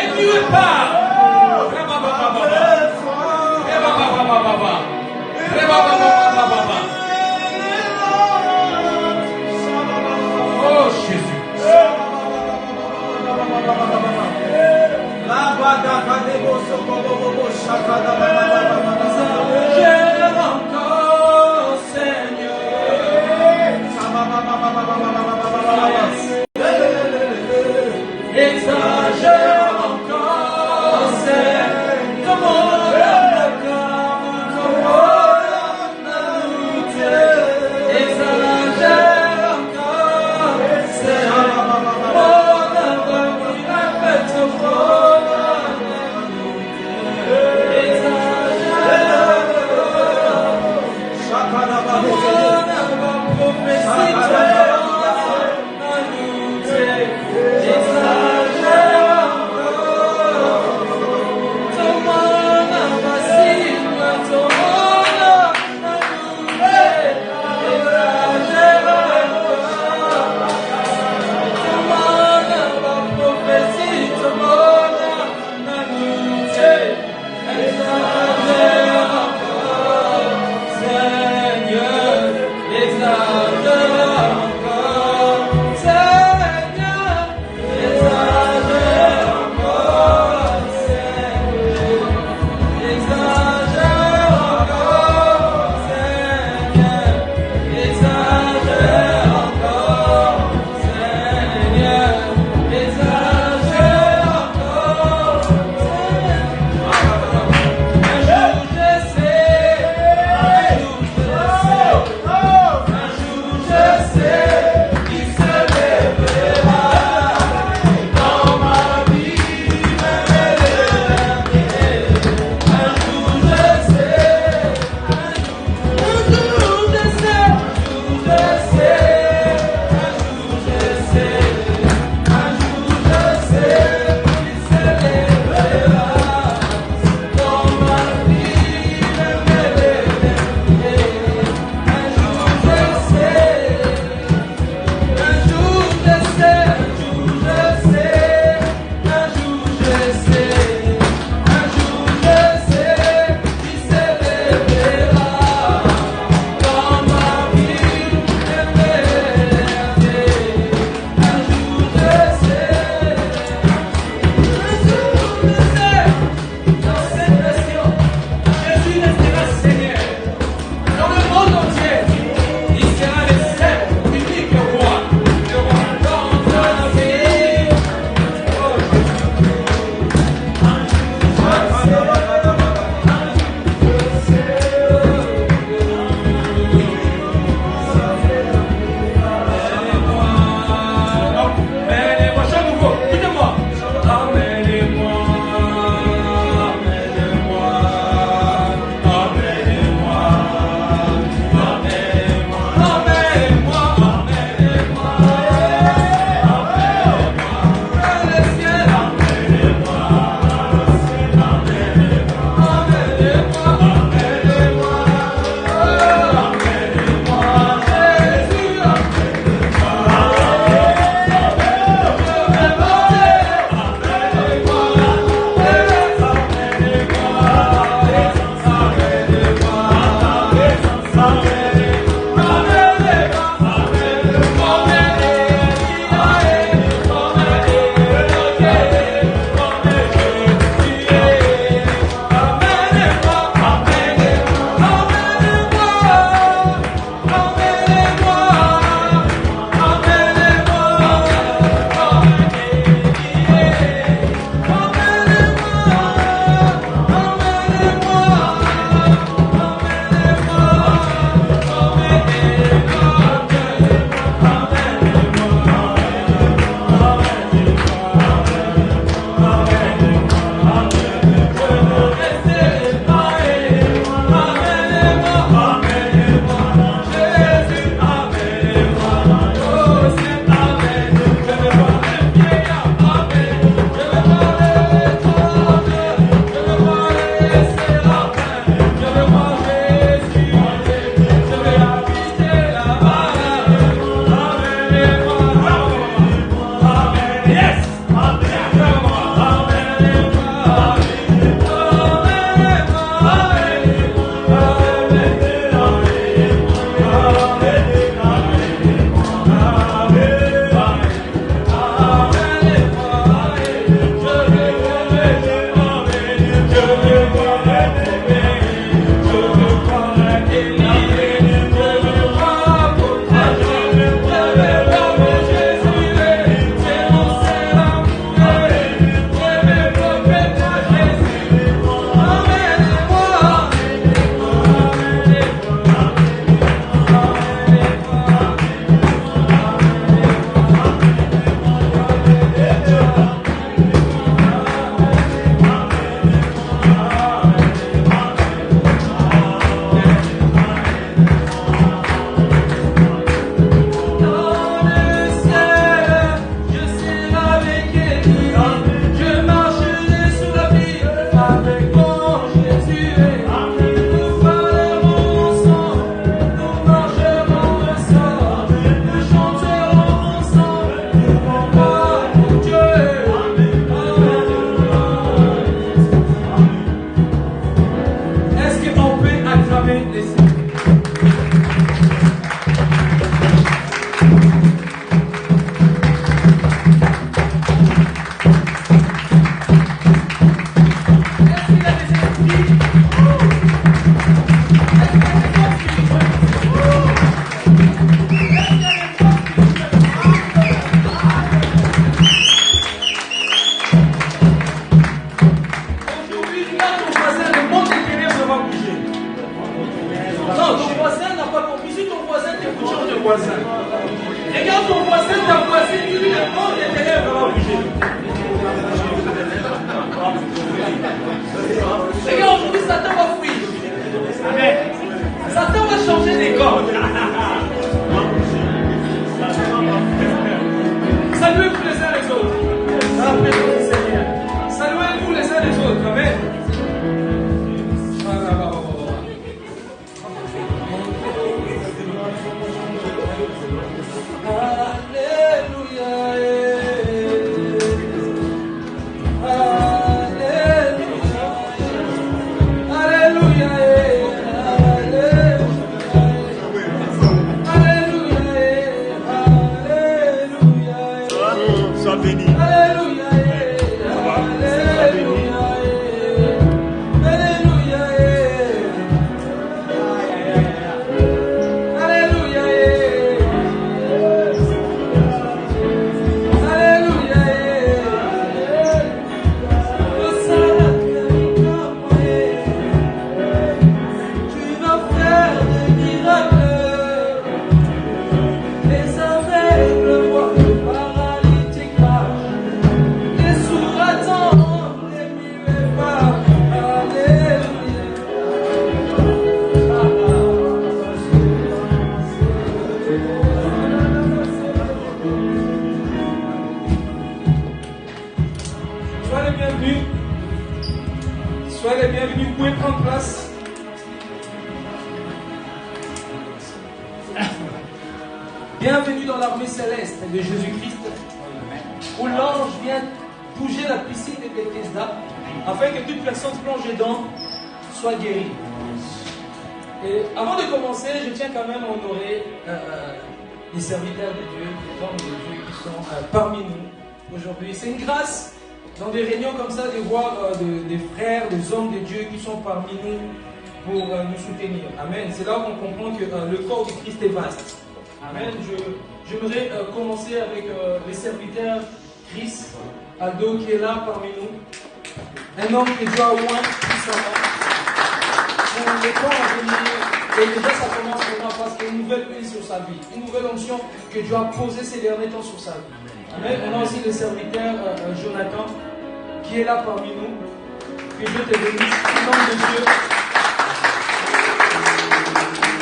Et Dieu acclamer les Seigneurs. Bienvenue dans l'armée céleste de Jésus-Christ, où l'ange vient bouger la piscine de Bethesda, afin que toute personne plongée dedans soit guérie. Et avant de commencer, je tiens quand même à honorer les serviteurs de Dieu, les hommes de Dieu qui sont parmi nous aujourd'hui. C'est une grâce dans des réunions comme ça de voir des frères, des hommes de Dieu qui sont parmi nous pour nous soutenir. Amen. C'est là qu'on comprend que le corps de Christ est vaste. Amen. J'aimerais commencer avec les serviteurs Chris Aldo qui est là parmi nous. Un homme que Dieu a oint puissamment pour les temps à venir. Et déjà ça commence maintenant parce qu'il y a une nouvelle huile sur sa vie, une nouvelle onction que Dieu a posée ces derniers temps sur sa vie. Amen. On a aussi le serviteur Jonathan qui est là parmi nous. Que Dieu te bénisse au nom de Dieu.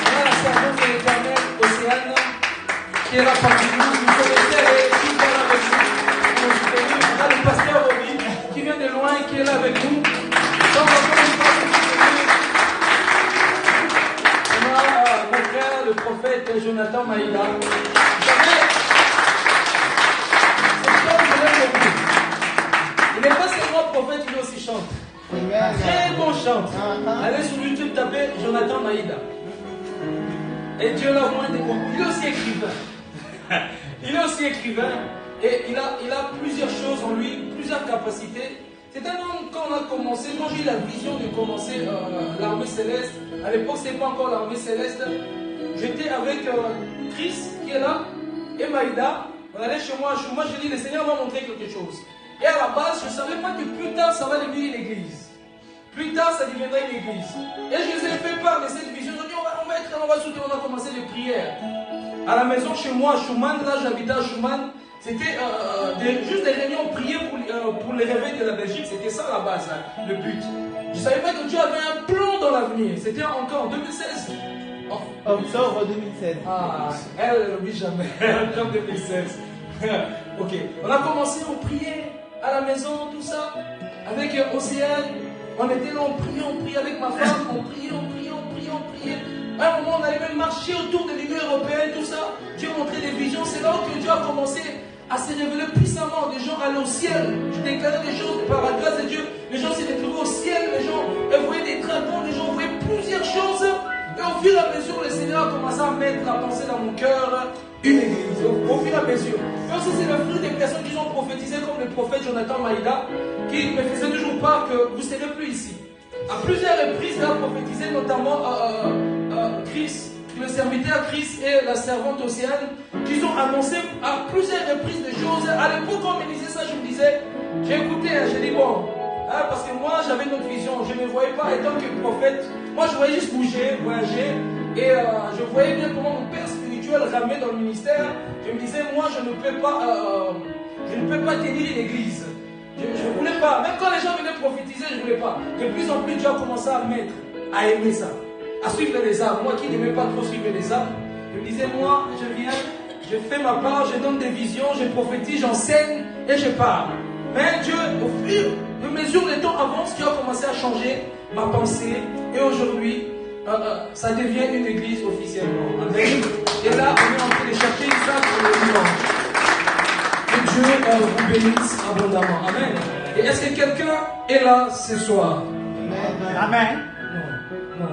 On a la servante de l'Éternel Océane qui est là parmi nous. Vous connaissez qui vient là avec nous. On a le pasteur Roby qui vient de loin et qui est là avec nous. Donc, on a mon frère, le prophète Jonathan Maïda. Il n'est pas seulement prophète, il aussi chante. Très bon chante. Allez sur YouTube, tapez Jonathan Maïda. Et Dieu l'a moins des mots. Il est aussi écrivain. Il est aussi écrivain. Et il a plusieurs choses en lui, plusieurs capacités. C'est un homme, quand on a commencé, quand j'ai eu la vision de commencer l'armée céleste, à l'époque, ce n'était pas encore l'armée céleste, j'étais avec Chris qui est là, et Maïda. On allait chez moi, je dis, le Seigneur m'a montré quelque chose. Et à la base, je ne savais pas que plus tard, ça va devenir une église. Plus tard, ça deviendra une église. Et je les ai fait part de cette vision. Je dis, on va soutenir, on a commencé les prières. À la maison, chez moi, à Schumann, là j'habitais à Schumann, c'était juste des réunions priées pour les réveils de la Belgique. C'était ça à la base, hein, le but. Je ne savais pas que Dieu avait un plan dans l'avenir. C'était encore en 2016. Octobre 2016. Ah, elle n'oublie jamais. Octobre 2016. Ok. On a commencé, on priait à la maison, tout ça. Avec Océane. On était là, on priait avec ma femme. On priait. À un moment, on allait même marcher autour de l'Union européenne, tout ça. Dieu montrait des visions. C'est là que Dieu a commencé à se révéler puissamment. Des gens allaient au ciel. Je déclarais des choses par la grâce de Dieu. Les gens s'étaient trouvés au ciel. Les gens voyaient des dragons. Les gens voyaient plusieurs choses. au fur et à mesure, le Seigneur a commencé à mettre la pensée dans mon cœur, une église. Au fur et à mesure. Et aussi, c'est le fruit des personnes qui ont prophétisé, comme le prophète Jonathan Maïda, qui me faisait toujours part que vous ne serez plus ici. À plusieurs reprises, il a prophétisé, notamment Chris, le serviteur Chris et la servante Océane, qui ont annoncé à plusieurs reprises des choses. À l'époque, quand on me disait ça, je me disais, j'ai écouté, j'ai dit bon, parce que moi j'avais une autre vision, je ne me voyais pas étant que prophète. Moi je voyais juste bouger, voyager, et je voyais bien comment mon père spirituel ramait dans le ministère. Je me disais, moi je ne peux pas tenir une église. Je ne voulais pas, même quand les gens venaient prophétiser, je ne voulais pas. De plus en plus, Dieu a commencé à mettre, à aimer ça, à suivre les âmes. Moi qui n'aimais pas trop suivre les âmes, je me disais, moi je viens, je fais ma part, je donne des visions, je prophétise, j'enseigne et je parle. Mais Dieu, au fur et à mesure le temps avance, Dieu a commencé à changer ma pensée. Et aujourd'hui, ça devient une église officiellement. Amen. Et là, on est en train de chercher ça pour le dimanche. Que Dieu vous bénisse abondamment. Amen. Et est-ce que quelqu'un est là ce soir? Amen. Non.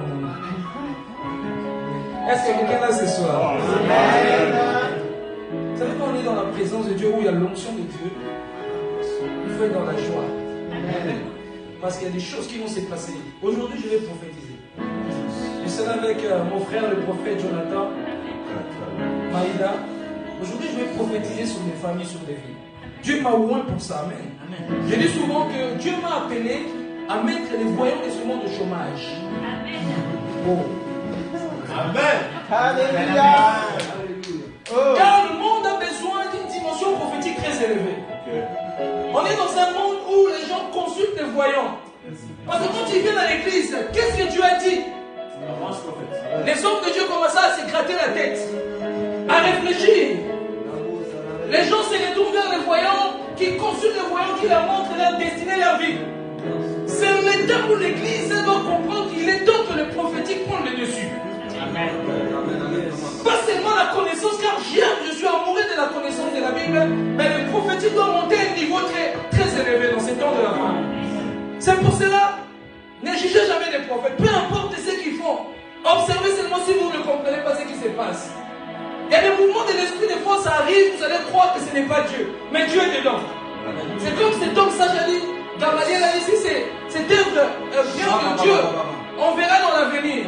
Est-ce que quelqu'un est là ce soir? Amen. Vous savez, quand on est dans la présence de Dieu, où il y a l'onction de Dieu, il faut être dans la joie. Amen. Parce qu'il y a des choses qui vont se passer. Aujourd'hui, je vais prophétiser. Je serai avec mon frère, le prophète Jonathan Maïda. Aujourd'hui, je vais prophétiser sur des familles, sur des vies. Dieu m'a oint pour ça. Amen. Amen. Je dis souvent que Dieu m'a appelé à mettre les voyants de ce monde au chômage. Oh. Amen. Alléluia. Car le monde a besoin d'une dimension prophétique très élevée. On est dans un monde où les gens consultent les voyants. Parce que quand tu viens à l'église, qu'est-ce que Dieu a dit? Les hommes de Dieu commençaient à se gratter la tête, à réfléchir. Les gens se retournent vers les voyants, qui consultent les voyants, qui leur montrent leur destinée, leur vie. C'est le temps où l'église doit comprendre qu'il est temps que le prophétique prenne le dessus. Amen. Pas seulement la connaissance, car je suis amoureux de la connaissance de la Bible, mais le prophétique doit monter à un niveau très, très élevé dans ces temps de la fin. C'est pour cela, ne jugez jamais les prophètes, peu importe ce qu'ils font. Observez seulement si vous ne comprenez pas ce qui se passe. Il y a des mouvements de l'esprit, des fois ça arrive, vous allez croire que ce n'est pas Dieu, mais Dieu est dedans. C'est comme cet homme sage a dit, Gamaliel a dit, si cette œuvre vient de Dieu, on verra dans l'avenir.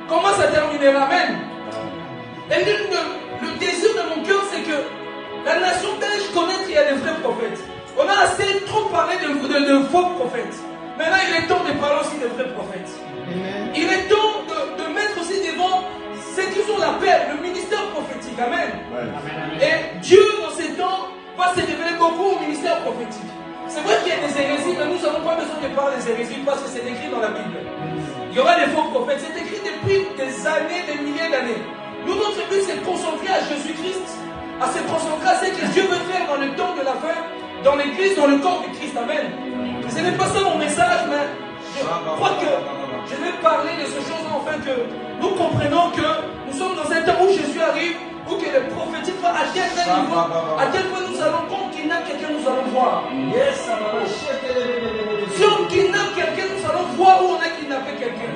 Comment ça terminera? Amen. Et le désir de mon cœur, c'est que la nation belge connaisse qu'il y a des vrais prophètes. On a assez trop parlé de faux prophètes. Maintenant, il est temps de parler aussi des vrais prophètes. Amen. Il est temps de mettre aussi devant ceux qui ont l'appel, le ministère prophétique. Amen. Ouais. Et Dieu, dans ces temps, va se révéler beaucoup au ministère prophétique. C'est vrai qu'il y a des hérésies, mais nous n'avons pas besoin de parler des hérésies parce que c'est écrit dans la Bible. Il y aura des faux prophètes. C'est écrit depuis des années, des milliers d'années. Nous, notre but, c'est de concentrer à Jésus-Christ, à se concentrer à ce que Dieu veut faire dans le temps de la fin, dans l'église, dans le corps de Christ. Amen. Ce n'est pas ça mon message, mais je crois que je vais parler de ces choses afin que nous comprenions que nous sommes dans un temps où Jésus arrive, où que le prophétique va atteindre un niveau, à tel point nous allons, quand on kidnappe quelqu'un, nous allons voir. Yes, si on kidnappe quelqu'un, nous allons voir où on a kidnappé quelqu'un.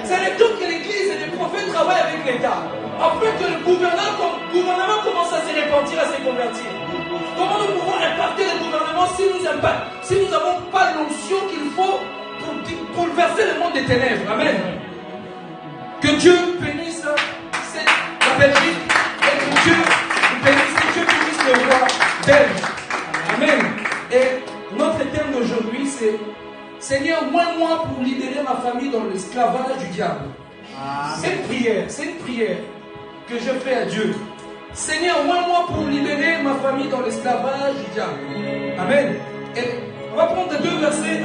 C'est le temps que l'église et les prophètes travaillent avec l'État, afin que le gouvernement commence à se répandir, à se convertir. Comment nous pouvons impacter le gouvernement si nous n'avons pas l'onction qu'il faut pour bouleverser le monde des ténèbres? Amen. Que Dieu bénisse la Belgique et que Dieu bénisse, que Dieu bénisse le roi belge. Amen. Et notre thème d'aujourd'hui, c'est Seigneur, moi pour libérer ma famille dans l'esclavage du diable. C'est une prière que je fais à Dieu. Seigneur, moi pour libérer ma famille dans l'esclavage du diable. Amen. Et on va prendre deux versets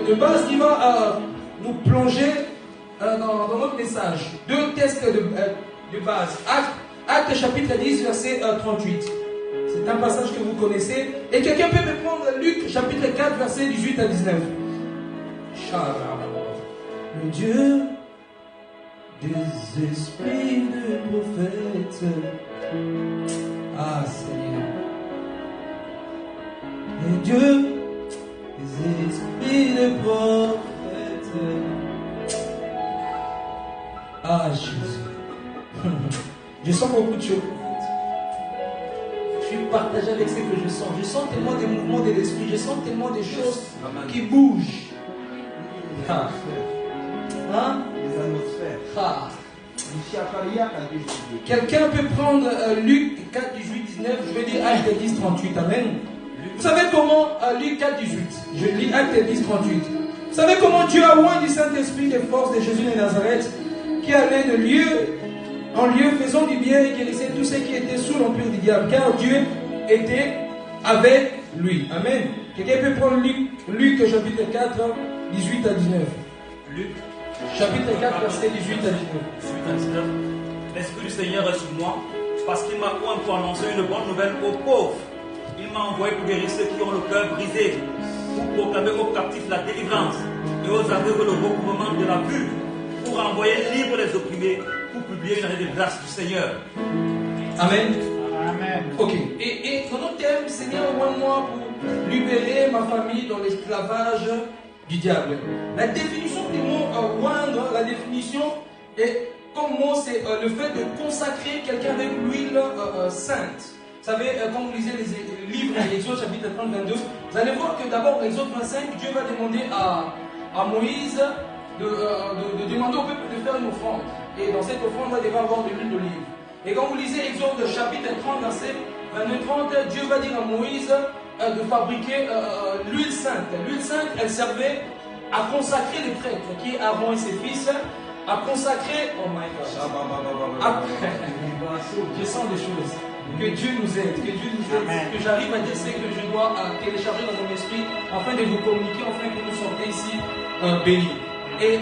de base qui va nous plonger dans notre message. Deux textes de base. Acte chapitre 10, verset 38. C'est un passage que vous connaissez. Et quelqu'un peut me prendre Luc chapitre 4, verset 18 à 19. Le Dieu des esprits de prophètes. Ah Seigneur. Le Dieu des esprits de prophètes. Ah, Jésus. Je sens beaucoup de choses. Je suis partagé avec ce que je sens. Je sens tellement des mouvements de l'esprit. Je sens tellement des choses qui bougent. Ah. Hein? Les atmosphères. Ah. Quelqu'un peut prendre Luc 4, 18, 19. Je vais dire Acte 10, 38. Amen. Vous savez comment, Luc 4, 18. Je lis Acte 10, 38. Vous savez comment Dieu a oint du Saint-Esprit des forces de Jésus de Nazareth, qui allait de lieu en lieu, faisant du bien et guérissait tous ceux qui étaient sous l'empire du diable, car Dieu était avec lui. Amen. Quelqu'un peut prendre Luc chapitre 4, 18 à 19. Luc chapitre 4, verset 18 à 19. L'Esprit du Seigneur est sur moi, parce qu'il m'a oint pour annoncer une bonne nouvelle aux pauvres. Il m'a envoyé pour guérir ceux qui ont le cœur brisé, pour proclamer aux captifs la délivrance et aux aveugles le recouvrement de la vue, pour envoyer libres les opprimés, pour publier une année de grâce du Seigneur. Amen. Amen. Ok. Et dans notre thème, Seigneur, oint-moi pour libérer ma famille dans l'esclavage du diable. La définition du mot oindre, la définition est comme mot, c'est le fait de consacrer quelqu'un avec l'huile sainte. Vous savez, quand vous lisez les livres d'Exode chapitre 30, 22, vous allez voir que d'abord, Exode 25, Dieu va demander à Moïse de demander au peuple de faire une offrande. Et dans cette offrande, il va y avoir de l'huile d'olive. Et quand vous lisez Exode chapitre 30, verset 22-30, Dieu va dire à Moïse de fabriquer l'huile sainte. L'huile sainte, elle servait à consacrer les prêtres, qui est Aaron et ses fils, à consacrer, oh my God, je sens des choses. Que Dieu nous aide, que Dieu nous aide, que j'arrive à dire ce que je dois télécharger dans mon esprit afin de vous communiquer, afin que nous sortez ici bénis. Et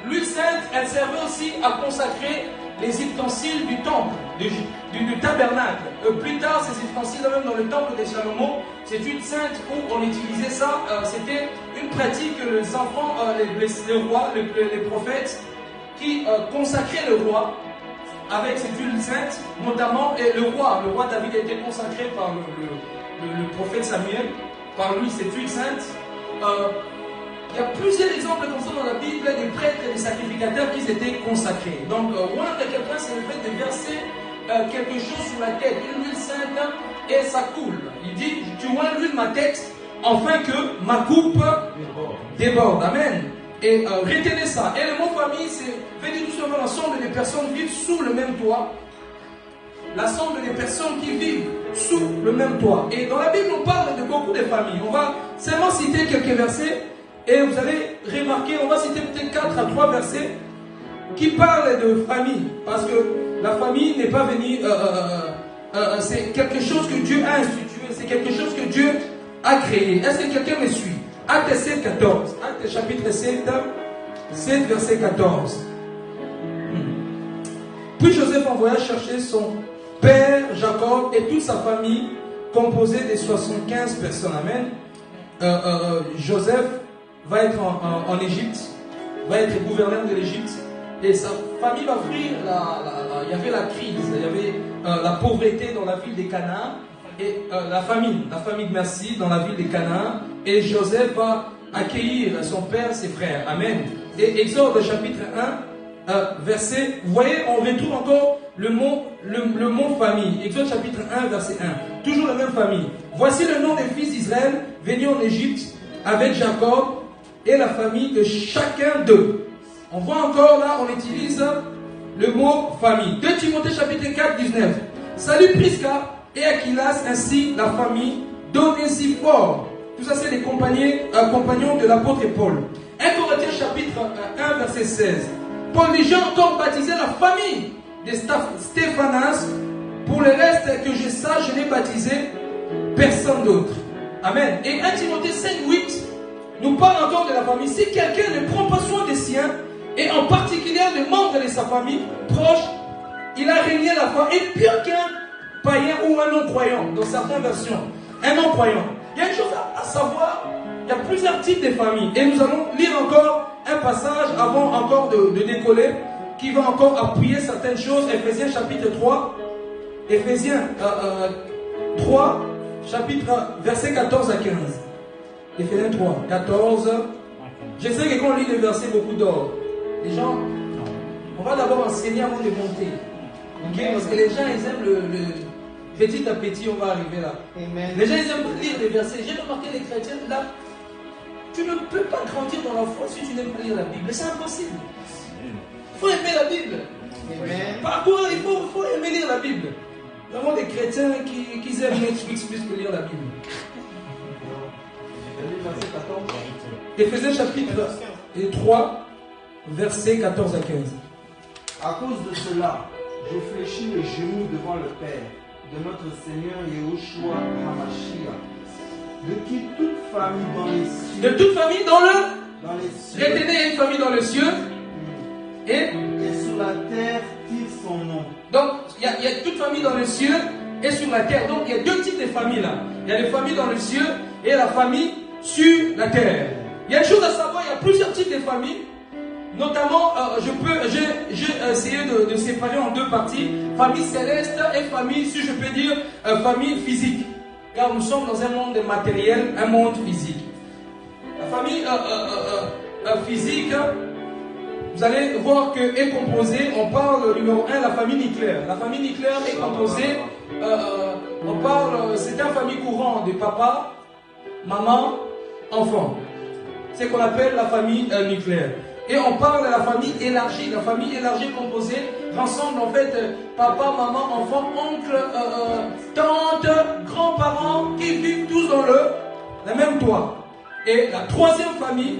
l'huile sainte, elle servait aussi à consacrer les ustensiles du temple, du tabernacle. Plus tard, ces ustensiles, même dans le temple de Salomon, c'est une sainte où on utilisait ça. C'était une pratique que les enfants, les rois, les prophètes, qui consacraient le roi avec cette huile sainte, notamment, et le roi David a été consacré par le prophète Samuel, par lui cette huile sainte. Il y a plusieurs exemples comme ça dans la Bible, des prêtres et des sacrificateurs qui étaient consacrés. Donc, oindre quelqu'un, c'est le fait de verser quelque chose sur la tête, une huile sainte, et ça coule. Il dit, tu oins l'huile ma tête, afin que ma coupe déborde. Amen. Et retenez ça. Et le mot famille, c'est venez tout simplement l'ensemble des personnes vivent sous le même toit. L'ensemble des personnes qui vivent sous le même toit. Et dans la Bible, on parle de beaucoup de familles. On va seulement citer quelques versets. Et vous allez remarquer, on va citer peut-être 4 à 3 versets qui parlent de famille. Parce que la famille n'est pas venue... c'est quelque chose que Dieu a institué. C'est quelque chose que Dieu a créé. Est-ce que quelqu'un me suit? Acte 7, 14. Acte chapitre 7, verset 14. Puis Joseph envoya chercher son père Jacob et toute sa famille, composée de 75 personnes. Amen. Joseph va être en Égypte, va être gouverneur de l'Égypte, et sa famille va fuir. Il y avait la crise, il y avait la pauvreté dans la ville de Canaan. Et la famine, merci, dans la ville de Canaan. Et Joseph va accueillir son père, ses frères. Amen. Et Exode chapitre 1, verset, vous voyez, on retrouve encore le mot famille. Exode chapitre 1, verset 1. Toujours la même famille. Voici le nom des fils d'Israël venus en Égypte avec Jacob et la famille de chacun d'eux. On voit encore là, on utilise le mot famille. 2 Timothée chapitre 4, 19. Salut Prisca et Aquilas, ainsi la famille, donnez-y fort. Tout ça, c'est les compagnons de l'apôtre Paul. 1 Corinthiens chapitre 1, verset 16. Paul dit, j'ai encore baptisé la famille de Stéphanas. Pour le reste que je sache, je n'ai baptisé personne d'autre. Amen. Et 1 Timothée 5, 8 nous parle encore de la famille. Si quelqu'un ne prend pas soin des siens, et en particulier des membres de sa famille proche, il a régné la foi. Et pire qu'un païen ou un non-croyant, dans certaines versions, un non-croyant. Il y a une chose à savoir, il y a plusieurs types de familles. Et nous allons lire encore un passage avant encore de décoller, qui va encore appuyer certaines choses. Éphésiens chapitre 3, Éphésiens 3, chapitre verset 14 à 15. Éphésiens 3, 14. Je sais que quand on lit les versets, beaucoup d'or. Les gens, on va d'abord enseigner avant de monter. Ok? Parce que les gens, ils aiment le petit à petit, on va arriver là. Amen. Les gens, ils aiment pas lire les versets. J'ai remarqué les chrétiens, là, tu ne peux pas grandir dans la foi si tu n'aimes pas lire la Bible. C'est impossible. Il faut aimer la Bible. Amen. Par contre, il faut aimer lire la Bible. Nous avons des chrétiens qui aiment Netflix plus que lire la Bible. Éphésiens chapitre 3, versets 14 à 15. À cause de cela, je fléchis les genoux devant le Père de notre Seigneur Yahushua HaMashiach, de qui toute famille dans les cieux, De toute famille dans les cieux L'Éternel a une famille dans les cieux. Et sur la terre tire son nom. donc, il y a toute famille dans les cieux et sur la terre. Donc, il y a deux types de familles là. Il y a les familles dans les cieux et la famille sur la terre. Il y a une chose à savoir, il y a plusieurs types de familles. Notamment, j'ai essayé de séparer en deux parties. Famille céleste et famille, si je peux dire, famille physique. Car nous sommes dans un monde matériel, un monde physique. La famille physique, vous allez voir qu'elle est composée, on parle numéro 1, la famille nucléaire. La famille nucléaire est composée, c'est une famille courante de papa, maman, enfant. C'est ce qu'on appelle la famille nucléaire. Et on parle de la famille élargie. La famille élargie est composée, rassemble en fait papa, maman, enfant, oncle, tante, grands-parents qui vivent tous dans le même toit. Et la troisième famille,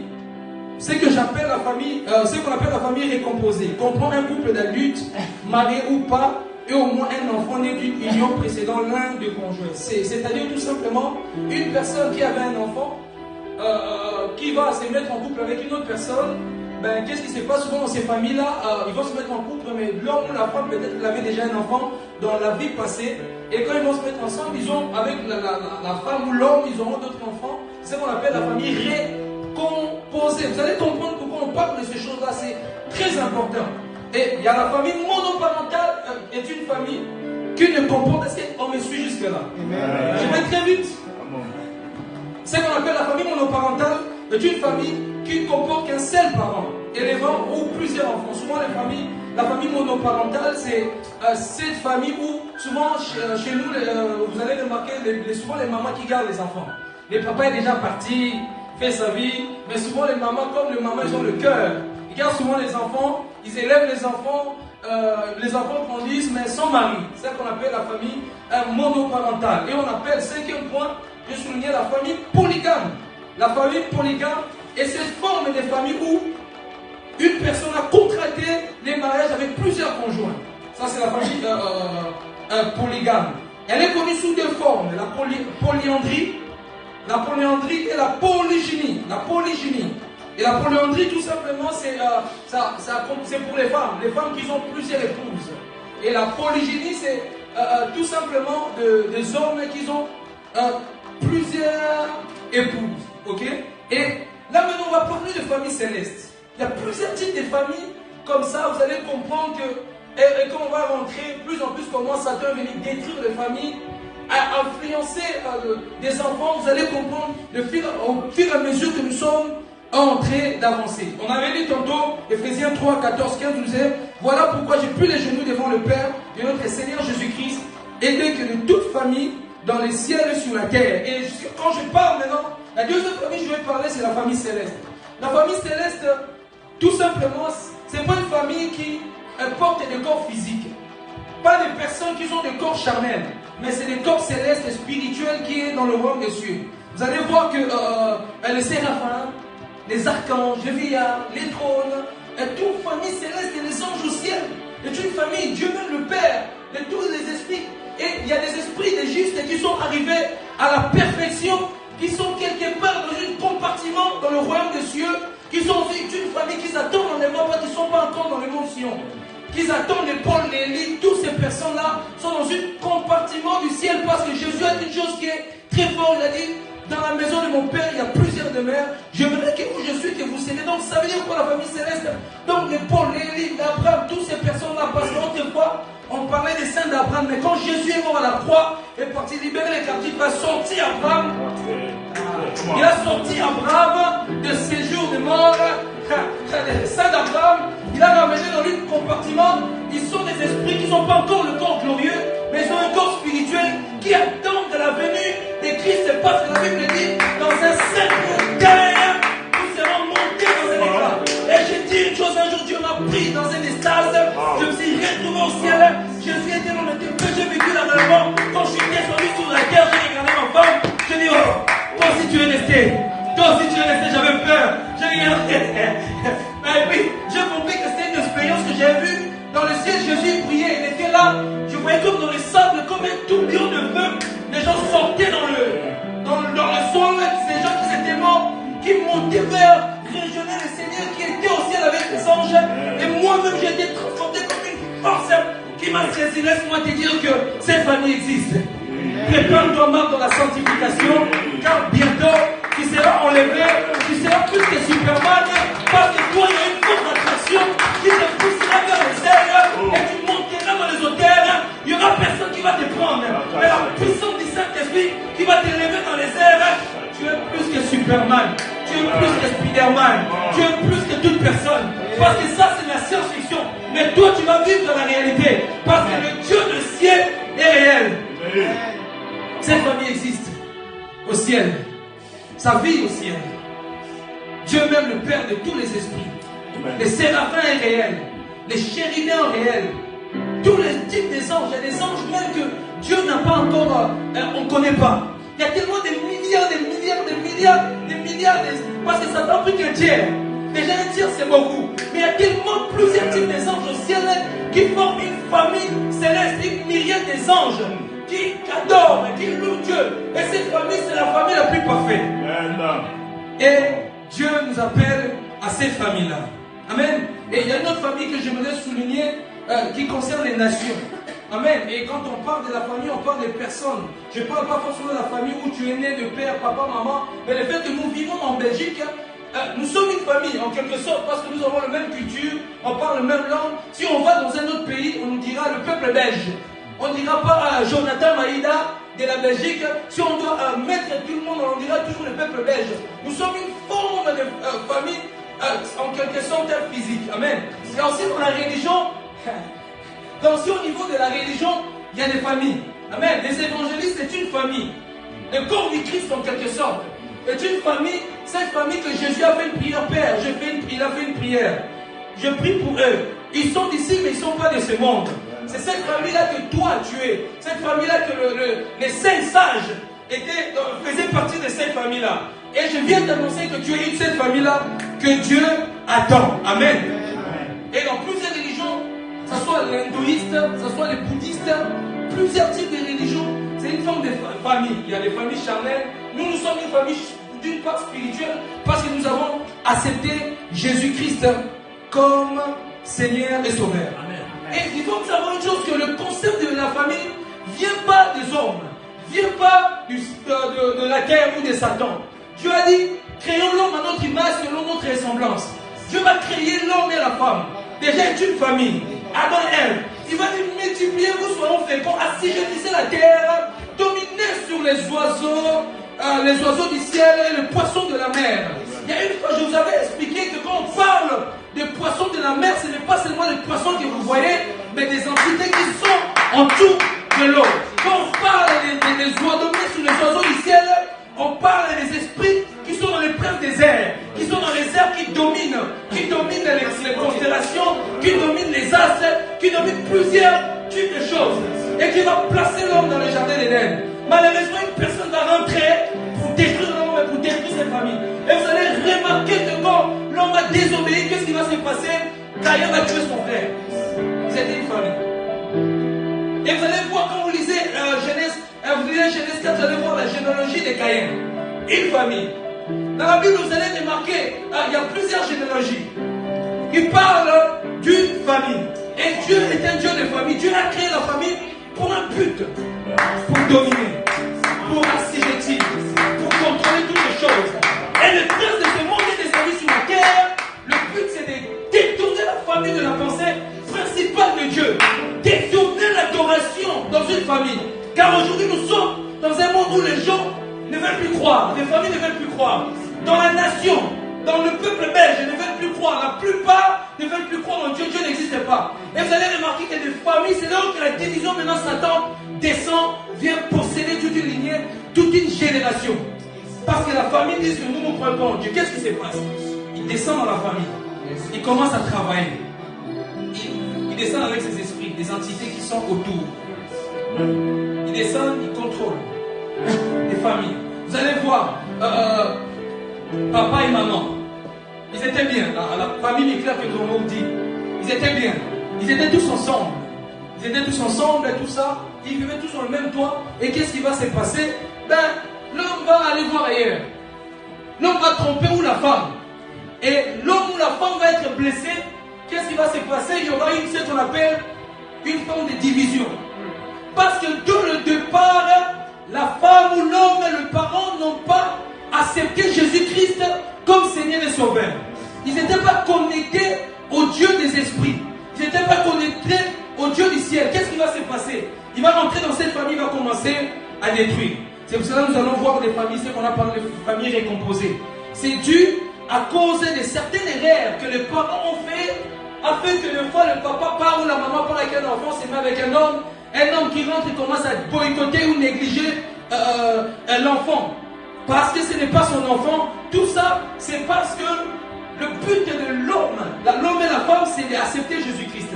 c'est que j'appelle la famille, c'est qu'on appelle la famille récomposée. Comprend un couple d'adultes, mariés ou pas, et au moins un enfant né d'une union précédant l'un des conjoints. C'est-à-dire tout simplement une personne qui avait un enfant, qui va se mettre en couple avec une autre personne. Ben, qu'est-ce qui se passe souvent dans ces familles-là? Ils vont se mettre en couple, mais l'homme ou la femme, peut-être qu'il avait déjà un enfant dans la vie passée. Et quand ils vont se mettre ensemble, ils ont, avec la femme ou l'homme, ils auront d'autres enfants. C'est ce qu'on appelle la famille récomposée. Vous allez comprendre pourquoi on parle de ces choses-là, c'est très important. Et il y a la famille monoparentale, est une famille qui ne comporte. Est-ce qu'on me suit jusque-là? Je vais très vite. C'est ce qu'on appelle la famille monoparentale, est une famille qui comporte qu'un seul parent, élevant ou plusieurs enfants. Souvent la famille monoparentale, c'est cette famille où souvent chez nous, vous allez remarquer, souvent les mamans qui gardent les enfants. Les papas est déjà parti, fait sa vie, mais souvent les mamans, comme les mamans, ils ont le cœur. Ils gardent souvent les enfants, ils élèvent les enfants grandissent, mais sans mari. C'est ce qu'on appelle la famille monoparentale. Et on appelle, cinquième point, je soulignais la famille polygame. La famille polygame est cette forme de famille où une personne a contracté les mariages avec plusieurs conjoints. Ça, c'est la famille polygame. Elle est connue sous deux formes, la polyandrie et la polygynie. La polygynie. Et la polyandrie, tout simplement, c'est pour les femmes qui ont plusieurs épouses. Et la polygynie, c'est tout simplement des hommes qui ont plusieurs épouses. Ok? Et là maintenant on va parler de famille céleste. Il y a plusieurs types de familles comme ça, vous allez comprendre que, et quand on va rentrer plus en plus comment Satan est venu détruire les familles, à influencer des enfants, vous allez comprendre au fur et à mesure que nous sommes en train d'avancer. On avait dit tantôt, Éphésiens 3, 14, 15, nous disait, voilà pourquoi j'ai pris les genoux devant le Père de notre Seigneur Jésus-Christ, et que de toute famille dans les ciels et sur la terre. Et quand je parle maintenant, la deuxième famille que je vais parler, c'est la famille céleste. La famille céleste, tout simplement, c'est pas une famille qui porte des corps physiques. Pas des personnes qui ont des corps charnels, mais c'est des corps célestes et spirituels qui est dans le royaume des cieux. Vous allez voir que les séraphins, les archanges, les vieillards, les trônes, toute famille céleste et les anges au ciel. C'est une famille, Dieu même le Père, de tous les esprits. Et il y a des esprits des justes qui sont arrivés à la perfection, qui sont quelque part dans un compartiment dans le royaume des cieux, qui sont une famille qui attendent dans les morts, qui ne sont pas encore dans les monts Sion, qui attendent les Paul, les Élie, toutes ces personnes-là sont dans un compartiment du ciel, parce que Jésus a une chose qui est très forte, il a dit, dans la maison de mon Père, il y a plusieurs demeures, j'aimerais que où je suis, que vous soyez. Donc ça veut dire quoi la famille céleste? Donc les Paul, les Élie, l'Abraham, toutes ces personnes-là, parce qu'autrefois, on parlait des saints d'Abraham, mais quand Jésus est mort à la croix, est parti libérer les captifs, il a sorti Abraham. Il a sorti Abraham de séjour de mort. Les saints d'Abraham, il a ramené dans le compartiment que j'avais vu dans le ciel, Jésus priait, il était là. Je voyais comme dans le sable, comme un tourbillon de feu. Les gens sortaient dans le sol, ces gens qui étaient morts, qui montaient vers régionner le Seigneur, qui était au ciel avec les anges. Et moi-même, j'ai été transporté comme une force qui m'a saisi. Laisse-moi te dire que cette famille existe. Prépare-toi, Marc, dans la sanctification, car bientôt tu seras enlevé, tu seras plus que Superman, parce que toi, il y a une force d'attraction qui te poussera vers les airs et tu monteras dans les hauteurs. Il n'y aura personne qui va te prendre, mais la puissance du Saint-Esprit qui va t'élever dans les airs. Tu es plus que Superman, tu es plus que Spider-Man, tu es plus que toute personne, parce que ça, c'est la science-fiction. Mais toi, tu vas vivre dans la réalité, parce que le Dieu du ciel est réel. Cette famille existe au ciel. Ça vit au ciel. Dieu même, le Père de tous les esprits. Les séraphins est réel. Les chérubins réels. Tous les types des anges. Il y a des anges même que Dieu n'a pas encore, on ne connaît pas. Il y a tellement de milliards, parce que ça t'a pris qu'un tiers. Déjà un tiers c'est beaucoup. Mais il y a tellement plusieurs types des anges au ciel qui forment une famille céleste, une myriade des anges qui adorent, qui louent Dieu. Et cette famille, c'est la famille la plus parfaite. Et Dieu nous appelle à cette famille-là. Amen. Et il y a une autre famille que j'aimerais souligner qui concerne les nations. Amen. Et quand on parle de la famille, on parle des personnes. Je ne parle pas forcément de la famille où tu es né de père, papa, maman. Mais le fait que nous vivons en Belgique, nous sommes une famille en quelque sorte parce que nous avons la même culture, on parle la même langue. Si on va dans un autre pays, on nous dira le peuple belge. On ne dira pas Jonathan Maïda de la Belgique. Si on doit mettre tout le monde, on dira toujours le peuple belge. Nous sommes une forme de famille en quelque sorte physique. Amen. Et aussi dans la religion, aussi au niveau de la religion, il y a des familles. Amen. Les évangélistes, c'est une famille. Le corps du Christ en quelque sorte est une famille. Cette famille que Jésus a fait une prière, Père, il a fait une prière. Je prie pour eux. Ils sont d'ici, mais ils ne sont pas de ce monde. C'est cette famille-là que toi tu es. Cette famille-là que les saints sages faisaient partie de cette famille-là. Et je viens d'annoncer que tu es une de cette famille-là que Dieu attend. Amen. Et dans plusieurs religions, que ce soit l'hindouiste, que ce soit les bouddhistes, plusieurs types de religions, c'est une forme de famille. Il y a des familles charnelles. Nous sommes une famille d'une part spirituelle parce que nous avons accepté Jésus-Christ comme Seigneur et Sauveur. Amen. Et il faut savoir une chose, que le concept de la famille ne vient pas des hommes, ne vient pas de la terre ou de Satan. Dieu a dit, créons l'homme à notre image selon notre ressemblance. Dieu va créer l'homme et la femme. Déjà, c'est une famille. Adam et Ève. Il va dire, multipliez-vous, soyons féconds, assujettissez la terre, dominez sur les oiseaux du ciel et les poissons de la mer. Il y a une fois, je vous avais expliqué que quand on parle des poissons de la mer, ce n'est pas seulement les poissons que vous voyez, mais des entités qui sont en dessous de l'eau. Quand on parle des oiseaux, sur les oiseaux du ciel, on parle des esprits qui sont dans les princes des airs, qui sont dans les airs qui dominent les constellations, qui dominent les astres, qui dominent plusieurs types de choses, et qui va placer l'homme dans le jardin d'Éden. Malheureusement, une personne va rentrer pour détruire l'homme et pour détruire cette famille. Et vous allez remarquer que quand l'homme a désobéi, qu'est-ce qui va se passer? Caïn va tuer son frère. Vous êtes une famille. Et vous allez voir, quand vous lisez Genèse 4, vous allez voir la généalogie de Caïn. Une famille. Dans la Bible, vous allez remarquer, il y a plusieurs généalogies qui parlent d'une famille. Et Dieu est un Dieu de famille. Dieu a créé la famille pour un but. Pour dominer, pour assujettir, pour contrôler toutes les choses. Et le prince de ce monde est descendu sur la terre. Le but, c'est de détourner la famille de la pensée principale de Dieu. Détourner l'adoration dans une famille. Car aujourd'hui, nous sommes dans un monde où les gens ne veulent plus croire. Les familles ne veulent plus croire. Dans la nation, dans le peuple belge, ne veulent plus croire. La plupart ne veulent plus croire en Dieu. Dieu n'existe pas. Et vous allez remarquer que des familles, c'est là où la division maintenant Satan descend, vient posséder toute une lignée, toute une génération. Parce que la famille dit que nous ne croyons pas en Dieu. Qu'est-ce qui se passe? Il descend dans la famille. Il commence à travailler. Il descend avec ses esprits, des entités qui sont autour. Il descend, il contrôle les familles. Vous allez voir, papa et maman, ils étaient bien. La famille nucléaire que tout le monde dit, ils Ils étaient bien. Ils étaient tous ensemble. Ils étaient tous ensemble et tout ça. Ils vivaient tous sur le même toit. Et qu'est-ce qui va se passer? L'homme va aller voir ailleurs. L'homme va tromper ou la femme. Et l'homme ou la femme va être blessé. Qu'est-ce qui va se passer? Il y aura ce qu'on appelle une forme de division. Parce que dès le départ, la femme ou l'homme et le parent n'ont pas accepté Jésus-Christ comme Seigneur et Sauveur. Ils n'étaient pas connectés au Dieu des esprits. Ils n'étaient pas connectés au Dieu du ciel. Qu'est-ce qui va se passer? Il va rentrer dans cette famille, il va commencer à détruire. C'est pour cela que nous allons voir des familles, ce qu'on appelle des familles récomposées. C'est dû à cause de certaines erreurs que les parents ont fait, afin que des fois le papa part ou la maman part avec un enfant, se met avec un homme qui rentre et commence à boycotter ou négliger l'enfant. Parce que ce n'est pas son enfant. Tout ça, c'est parce que le but de l'homme et la femme, c'est d'accepter Jésus-Christ.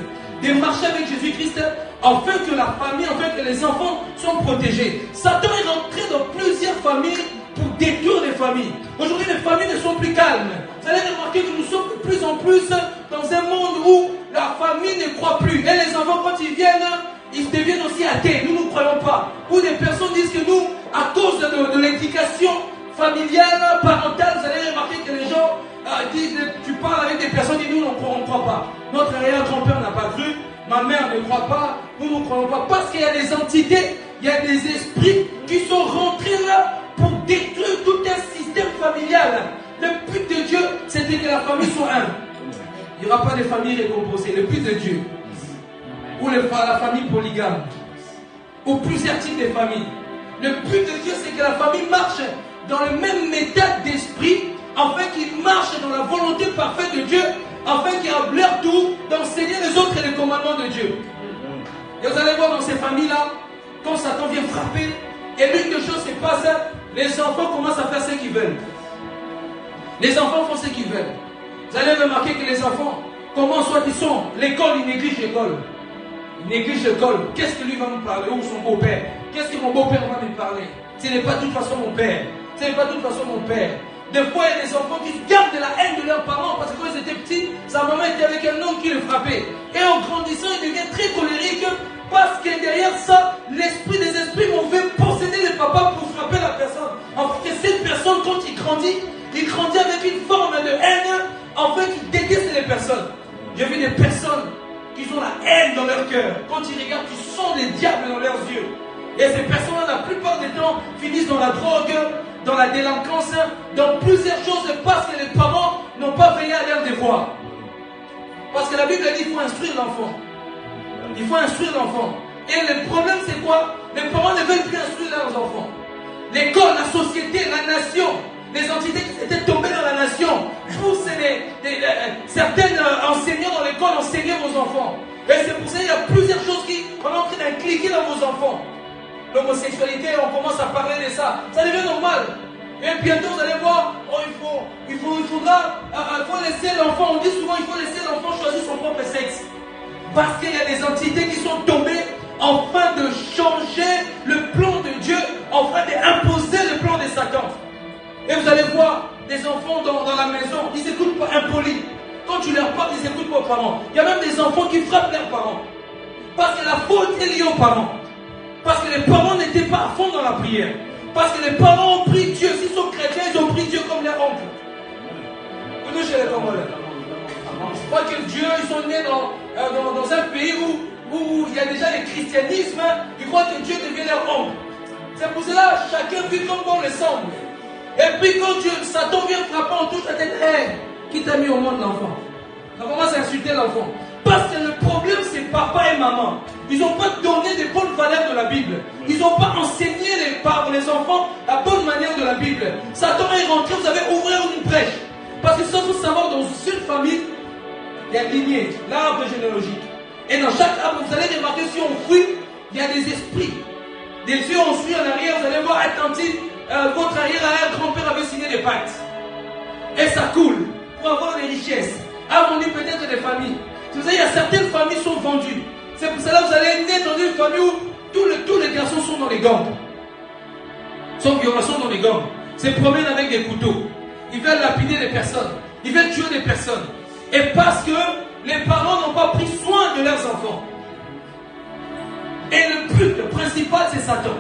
De marcher avec Jésus-Christ, afin que la famille, afin que les enfants soient protégés. Satan est rentré dans plusieurs familles pour détruire les familles. Aujourd'hui, les familles ne sont plus calmes. Vous allez remarquer que nous sommes de plus en plus dans un monde où la famille ne croit plus. Et les enfants, quand ils viennent, ils deviennent aussi athées. Nous ne croyons pas. Ou des personnes disent que nous, à cause de l'éducation familiale, parentale, vous allez remarquer que les gens disent, tu parles avec des personnes et nous, on ne croit pas. Notre arrière-grand-père n'a pas cru. Ma mère ne croit pas. Nous ne croyons pas. Parce qu'il y a des entités, il y a des esprits qui sont rentrés là pour détruire tout un système familial. Le but de Dieu, c'était que la famille soit un. Il n'y aura pas de famille récomposée. Le but de Dieu, ou la famille polygame, ou plusieurs types de familles. Le but de Dieu, c'est que la famille marche dans le même état d'esprit, afin qu'il marche dans la volonté parfaite de Dieu, afin qu'il y ait leur tour d'enseigner les autres et les commandements de Dieu. Et vous allez voir dans ces familles-là, quand Satan vient frapper, et l'une des choses se passe, les enfants commencent à faire ce qu'ils veulent. Les enfants font ce qu'ils veulent. Vous allez remarquer que les enfants, comment soit ils sont, l'école, ils négligent l'école. Ils négligent l'école. Qu'est-ce que lui va me parler? Ou son beau-père? Qu'est-ce que mon beau-père va me parler? Ce n'est pas de toute façon mon père. Ce n'est pas de toute façon mon père. Des fois, il y a des enfants qui gardent de la haine de leurs parents parce que quand ils étaient petits, sa maman était avec un homme qui le frappait. Et en grandissant, il devient très colérique parce que derrière ça, l'esprit des esprits mauvais posséder le papa pour frapper la personne. En fait, cette personne, quand il grandit avec une forme de haine, en fait, il déteste les personnes. J'ai vu des personnes qui ont la haine dans leur cœur. Quand ils regardent, ils sont des diables dans leurs yeux. Et ces personnes-là, la plupart des temps, finissent dans la drogue, dans la délinquance, dans plusieurs choses parce que les parents n'ont pas veillé à leur devoir. Parce que la Bible dit qu'il faut instruire l'enfant. Il faut instruire l'enfant. Et le problème, c'est quoi? Les parents ne veulent plus instruire leurs enfants. L'école, la société, la nation, les entités qui étaient tombées dans la nation poussent certains enseignants dans l'école enseigner vos enfants. Et c'est pour ça qu'il y a plusieurs choses qui sont en train d'incliquer dans vos enfants. L'homosexualité, on commence à parler de ça. Ça devient normal. Et bientôt, vous allez voir, il faut laisser l'enfant, on dit souvent, il faut laisser l'enfant choisir son propre sexe. Parce qu'il y a des entités qui sont tombées en train de changer le plan de Dieu, en train d'imposer le plan de Satan. Et vous allez voir des enfants dans la maison, ils n'écoutent pas, impolis. Quand tu leur parles, ils n'écoutent pas aux parents. Il y a même des enfants qui frappent leurs parents. Parce que la faute est liée aux parents. Parce que les parents n'étaient pas à fond dans la prière. Parce que les parents ont pris Dieu. S'ils sont chrétiens, ils ont pris Dieu comme leur oncle. Nous, chez les Congolais. Je crois que Dieu, ils sont nés dans un pays où il y a déjà le christianisme. Ils croient que Dieu devient leur oncle. C'est pour cela chacun vit comme bon le semble. Et puis quand Satan vient frapper, on touche la tête. Qui t'a mis au monde l'enfant? On commence à insulter l'enfant. Parce que le problème, c'est papa et maman. Ils n'ont pas donné des bonnes valeurs de la Bible. Ils n'ont pas enseigné les enfants la bonne manière de la Bible. Satan est rentré, vous avez ouvert une brèche. Parce que ça, il faut savoir, dans une famille, il y a lignée, l'arbre généalogique. Et dans chaque arbre, vous allez remarquer, si on fouille, il y a des esprits. Des yeux, on suit en arrière, vous allez voir, attentif, votre arrière-grand-père avait signé des pactes. Et ça coule pour avoir des richesses. Harmonie peut-être des familles. Vous savez, il y a certaines familles qui sont vendues. C'est pour cela que vous allez naître dans une famille où tous les garçons sont dans les gangs. Sont violents dans les gangs. Se promènent avec des couteaux. Ils veulent lapider des personnes. Ils veulent tuer des personnes. Et parce que les parents n'ont pas pris soin de leurs enfants. Et le but principal, c'est Satan.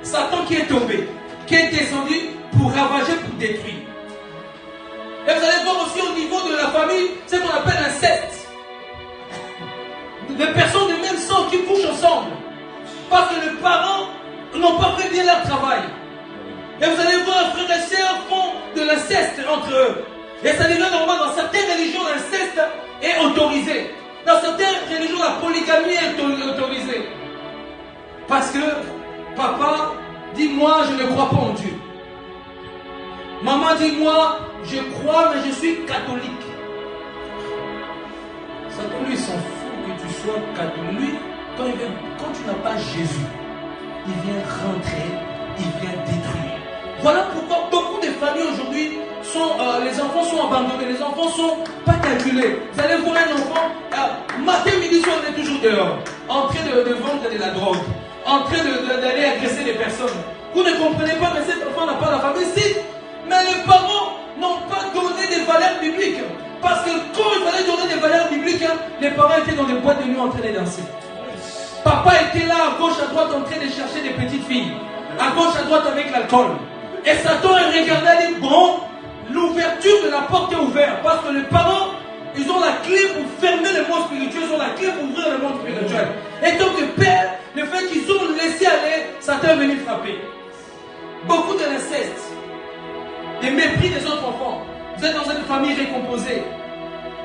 Satan qui est tombé, qui est descendu pour ravager, pour détruire. Et vous allez voir aussi au niveau de la famille, c'est ce qu'on appelle l'inceste. Des personnes de même sang qui couchent ensemble. Parce que les parents n'ont pas fait bien leur travail. Et vous allez voir, frères et sœurs font de l'inceste entre eux. Et ça devient normal. Dans certaines religions, l'inceste est autorisé. Dans certaines religions, la polygamie est autorisée. Parce que papa dit, moi, je ne crois pas en Dieu. Maman dit, moi, je crois, mais je suis catholique. Satan, lui, s'en fout que tu sois catholique. Quand tu n'as pas Jésus, il vient rentrer, il vient détruire. Voilà pourquoi beaucoup de familles aujourd'hui, les enfants sont abandonnés, les enfants ne sont pas calculés. Vous allez voir un enfant, matin, midi, soir, on est toujours dehors, en train de vendre de la drogue, en train d'aller agresser des personnes. Vous ne comprenez pas, mais cet enfant n'a pas la famille. Si, mais les parents n'ont pas donné des valeurs bibliques. Parce que quand il fallait donner des valeurs bibliques, les parents étaient dans des boîtes de nuit en train de danser. Papa était là, à gauche, à droite, en train de chercher des petites filles. À gauche, à droite, avec l'alcool. Et Satan regardait, il dit, bon, l'ouverture de la porte est ouverte. Parce que les parents, ils ont la clé pour fermer le monde spirituel, ils ont la clé pour ouvrir le monde spirituel. Et donc le père, le fait qu'ils ont laissé aller, Satan est venu frapper. Beaucoup de l'inceste, des mépris des autres enfants. Vous êtes dans une famille récomposée,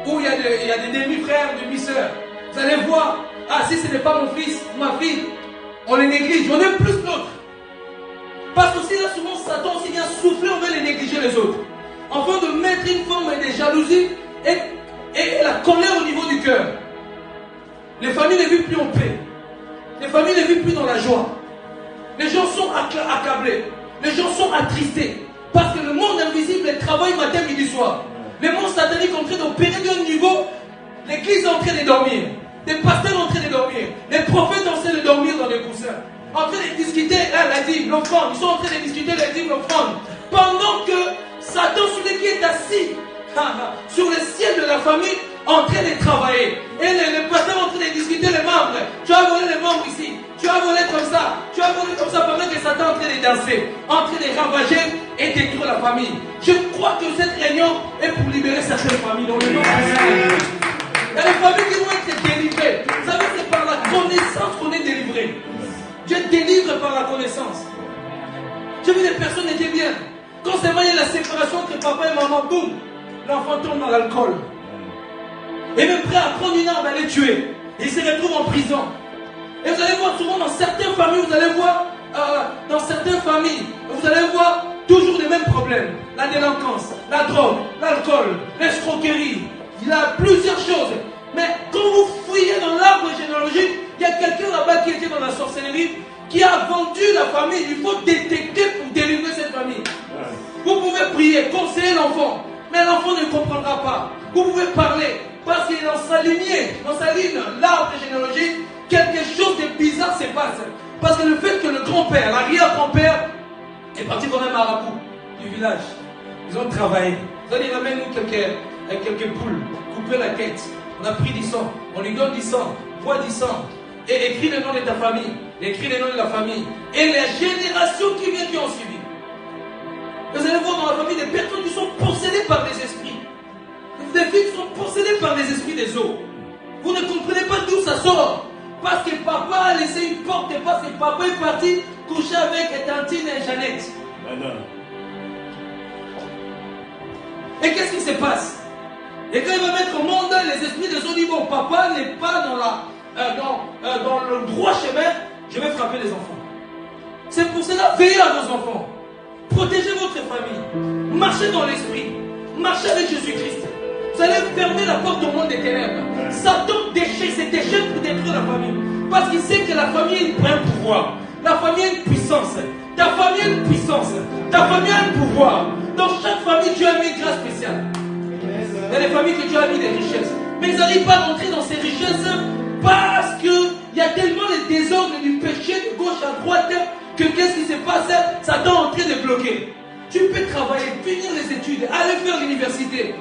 où il y a des demi-frères, demi-sœurs. Vous allez voir, ah, si ce n'est pas mon fils, ma fille, on les néglige, on aime plus l'autre. Parce que là, souvent, Satan aussi vient souffler, on veut les négliger les autres. Afin de mettre une forme de jalousie et la colère au niveau du cœur. Les familles ne vivent plus en paix. Les familles ne vivent plus dans la joie. Les gens sont accablés. Les gens sont attristés. Parce que le monde invisible travaille matin, midi, soir. Le monde satanique est en train d'opérer d'un niveau. L'église est en train de dormir. Les pasteurs sont en train de dormir. Les prophètes sont en train de dormir dans les coussins. En train de discuter la dîme, l'offrande. Ils sont en train de discuter la dîme, l'offrande. Pendant que Satan, celui qui est assis sur le ciel de la famille, en train de travailler. Et les pasteurs sont en train de discuter les membres. Tu as volé les membres ici. Tu as volé comme ça. Tu as volé comme ça pendant que Satan est en train de danser. En train de ravager et détruire la famille. Je crois que cette réunion est pour libérer certaines familles dans le nom de Jésus. Il y a des familles qui vont être délivrées. Vous savez, c'est par la connaissance qu'on est délivré. Dieu délivre par la connaissance. J'ai vu des personnes étaient bien. Quand seulement il y a la séparation entre papa et maman, boum, l'enfant tombe dans l'alcool. Et même prêt à prendre une arme à les tuer. Il se retrouve en prison. Et vous allez voir souvent dans certaines familles, vous allez voir toujours les mêmes problèmes. La délinquance, la drogue, l'alcool, l'escroquerie. Il y a plusieurs choses. Mais quand vous fouillez dans l'arbre généalogique, il y a quelqu'un là-bas qui était dans la sorcellerie, qui a vendu la famille. Il faut détecter pour délivrer cette famille. Vous pouvez prier, conseiller l'enfant, mais l'enfant ne comprendra pas. Vous pouvez parler, parce qu'il est dans sa lignée, l'arbre généalogique, quelque chose de bizarre se passe. Parce que le fait que le grand-père, l'arrière-grand-père, est parti comme un marabout du village. Ils ont travaillé. Ils ont dit, ramène-nous quelques poules, coupez la tête. On a pris du sang, on lui donne du sang, bois du sang. Et écris le nom de ta famille, écris le nom de la famille. Et les générations qui viennent qui ont suivi. Vous allez voir dans la famille des personnes qui sont possédées par des esprits. Des filles qui sont possédées par des esprits des eaux. Vous ne comprenez pas d'où ça sort. Parce que papa a laissé une porte et parce que papa est parti coucher avec Tantine et Jeannette. Et qu'est-ce qui se passe? Et quand il va mettre au monde, les esprits des eaux disent, bon, papa n'est pas dans le droit chemin, je vais frapper les enfants. C'est pour cela, veillez à vos enfants. Protégez votre famille. Marchez dans l'esprit. Marchez avec Jésus-Christ. Vous allez fermer la porte au monde des ténèbres. Satan se déchaîne pour détruire la famille. Parce qu'il sait que la famille a un pouvoir. La famille a une puissance. Ta famille a une puissance. Ta famille a un pouvoir. Dans chaque famille, Dieu a mis une grâce spéciale. Il y a des familles que Dieu a mis des richesses. Mais ils n'arrivent pas à rentrer dans ces richesses parce qu'il y a tellement de désordre du péché de gauche à droite que qu'est-ce qui se passe? Satan est en train de bloquer. Tu peux travailler, finir les études, aller faire l'université.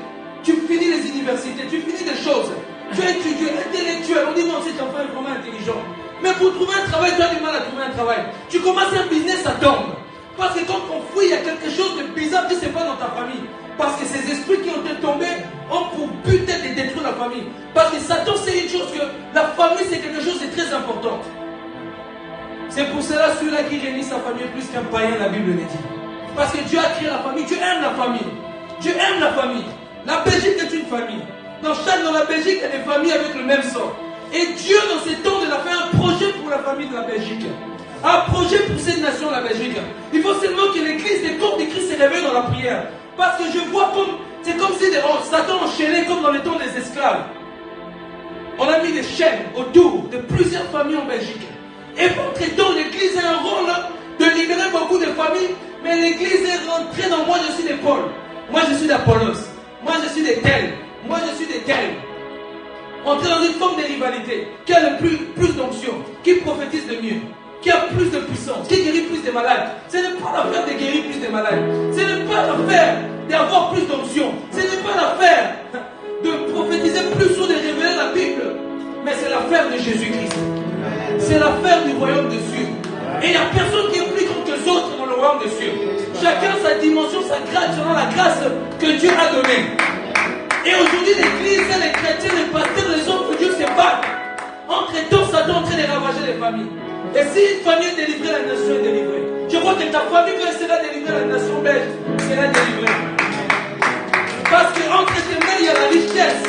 tu finis les universités, tu finis des choses. Tu es étudié, intellectuel. On dit non, cet enfant est vraiment intelligent. Mais pour trouver un travail, tu as du mal à trouver un travail. Tu commences un business, ça tombe. Parce que quand on fouille, il y a quelque chose de bizarre qui ne se passe dans ta famille. Parce que ces esprits qui ont été tombés ont pour but de détruire la famille. Parce que Satan sait une chose, que la famille c'est quelque chose de très important. C'est pour cela celui-là qui réunit sa famille plus qu'un païen, la Bible le dit. Parce que Dieu a créé la famille, Dieu aime la famille. Dieu aime la famille. La Belgique est une famille. Dans la Belgique, il y a des familles avec le même sang. Et Dieu, dans ces temps, il a fait un projet pour la famille de la Belgique. Un projet pour cette nation, la Belgique. Il faut seulement que l'église, les corps de Christ se réveillent dans la prière. Parce que je vois comme, c'est comme si Satan enchaînait comme dans les temps des esclaves. On a mis des chaînes autour de plusieurs familles en Belgique. Et entre-temps, l'église a un rôle de libérer beaucoup de familles. Mais l'église est rentrée dans moi, je suis de Paul. Moi, je suis d'Apollos. Moi, je suis de tel. Moi, je suis de tel. Entrer dans une forme de rivalité. Qui a le plus d'onction. Qui prophétise le mieux. Qui a plus de puissance. Qui guérit plus de malades. Ce n'est pas l'affaire de guérir plus de malades. Ce n'est pas l'affaire d'avoir plus d'onction. Ce n'est pas l'affaire de prophétiser plus ou de révéler la Bible. Mais c'est l'affaire de Jésus-Christ. C'est l'affaire du royaume des cieux. Et il n'y a personne qui est plus grand que les autres dans le royaume des cieux. Chacun sa dimension, sa grâce, selon la grâce que Dieu a donnée. Et aujourd'hui, l'église, les chrétiens, les pasteurs, les hommes de Dieu se battent. Entre-temps, Satan est en train de ravager les familles. Et si une famille est délivrée, la nation est délivrée. Je vois que ta famille, quand elle sera délivrée, la nation belge sera délivrée. Parce qu'entre tes mains, il y a la richesse.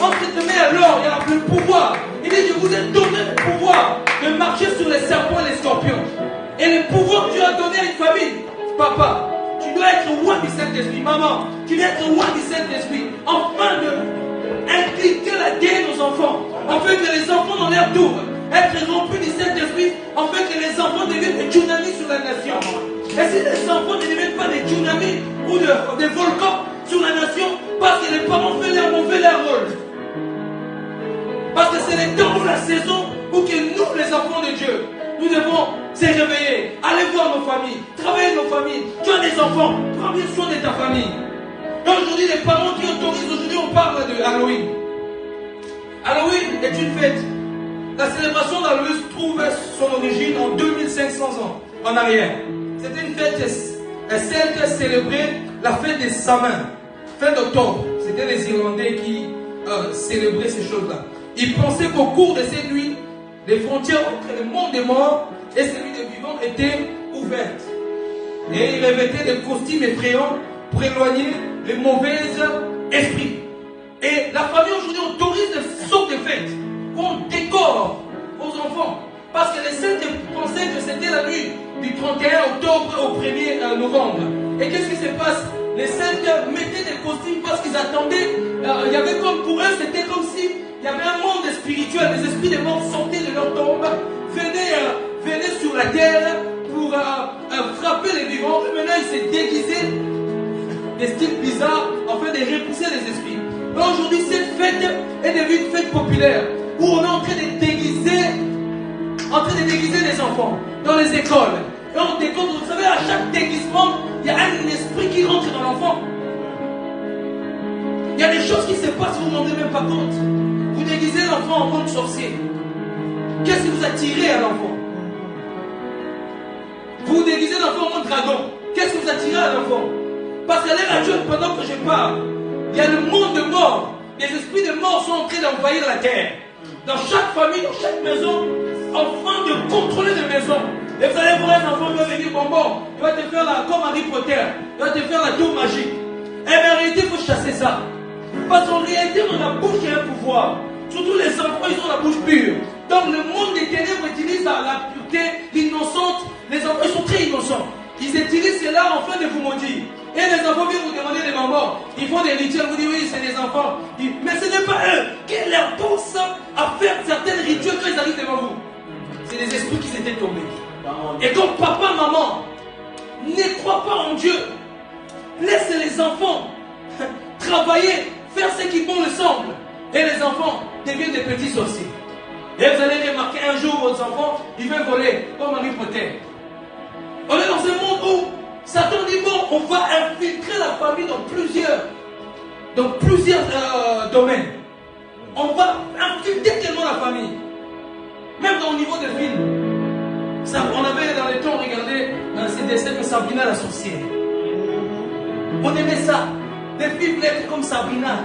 Entre tes mains, il y a l'or, il y a le pouvoir. Il dit, je vous ai donné le pouvoir de marcher sur les serpents et les scorpions. Et le pouvoir que tu as donné à une famille, papa, tu dois être loin du Saint-Esprit. Maman, tu dois être loin du Saint-Esprit. Afin d'inculquer la guerre aux enfants. Afin que les enfants dans leur tour être rompus du Saint-Esprit. Afin que les enfants deviennent des tsunamis sur la nation. Et si les enfants ne deviennent pas des tsunamis ou des volcans sur la nation, parce que les parents font leur rôle. Parce que c'est le temps ou la saison où que nous, les enfants de Dieu, nous devons se réveiller, aller voir nos familles, travailler nos familles. Tu as des enfants, prends bien soin de ta famille. Et aujourd'hui, les parents qui autorisent, aujourd'hui on parle de Halloween. Halloween est une fête. La célébration d'Halloween trouve son origine en 2500 ans en arrière. C'était une fête celle qui a célébré la fête des Samhain, fin d'octobre. C'était les Irlandais qui célébraient ces choses-là. Ils pensaient qu'au cours de ces nuits, les frontières entre le monde des morts et celui des vivants étaient ouvertes. Et ils revêtaient des costumes effrayants pour éloigner les mauvais esprits. Et la famille aujourd'hui autorise des sortes de fêtes qu'on décore aux enfants. Parce que les saints pensaient que c'était la nuit du 31 octobre au 1er novembre. Et qu'est-ce qui se passe? Les saints mettaient des costumes parce qu'ils attendaient. Il y avait comme pour eux, c'était comme si il y avait un monde spirituel. Les esprits des morts sortaient de leur tombe, venaient sur la terre pour frapper les vivants. Et maintenant, ils se déguisaient des styles bizarres afin de repousser les esprits. Aujourd'hui, cette fête est devenue une fête populaire où on est en train de déguiser les enfants dans les écoles. Et on découvre, vous savez, à chaque déguisement, il y a un esprit qui rentre dans l'enfant. Il y a des choses qui se passent, vous ne vous rendez même pas compte. Vous déguisez l'enfant en mode sorcier. Qu'est-ce qui vous attirez à l'enfant? Vous déguisez l'enfant en mode dragon. Qu'est-ce qui vous attirez à l'enfant? Parce qu'à l'heure actuelle, pendant que je parle, il y a le monde de mort. Les esprits de mort sont en train d'envahir la terre. Dans chaque famille, dans chaque maison, afin de contrôler les maisons. Et vous allez voir un enfant qui va venir bonbon. Il va te faire comme Harry Potter. Il va te faire la tour magique. Et bien en réalité, il faut chasser ça. Parce qu'en réalité, dans la bouche, il y a un pouvoir. Surtout les enfants, ils ont la bouche pure. Donc le monde des ténèbres utilise la pureté, l'innocente. Les enfants, ils sont très innocents. Ils utilisent cela afin de vous maudire. Et les enfants viennent vous demander des mamans. Ils font des rituels, vous dites oui, c'est des enfants. Mais ce n'est pas eux qui leur pousse à faire certains rituels quand ils arrivent devant vous. C'est des esprits qui s'étaient tombés. Et donc papa, maman, ne crois pas en Dieu. Laisse les enfants travailler, faire ce qui bon le semble. Et les enfants deviennent des petits sorciers. Et vous allez remarquer un jour vos enfants, ils veulent voler comme Harry Potter. On est dans un monde où Satan dit bon, on va infiltrer la famille dans plusieurs dans plusieurs domaines. On va infiltrer tellement la famille. Même au niveau des films. Ça, on avait dans les temps regardé ces dessins de Sabrina la sorcière. On aimait ça. Des filles voulaient être comme Sabrina.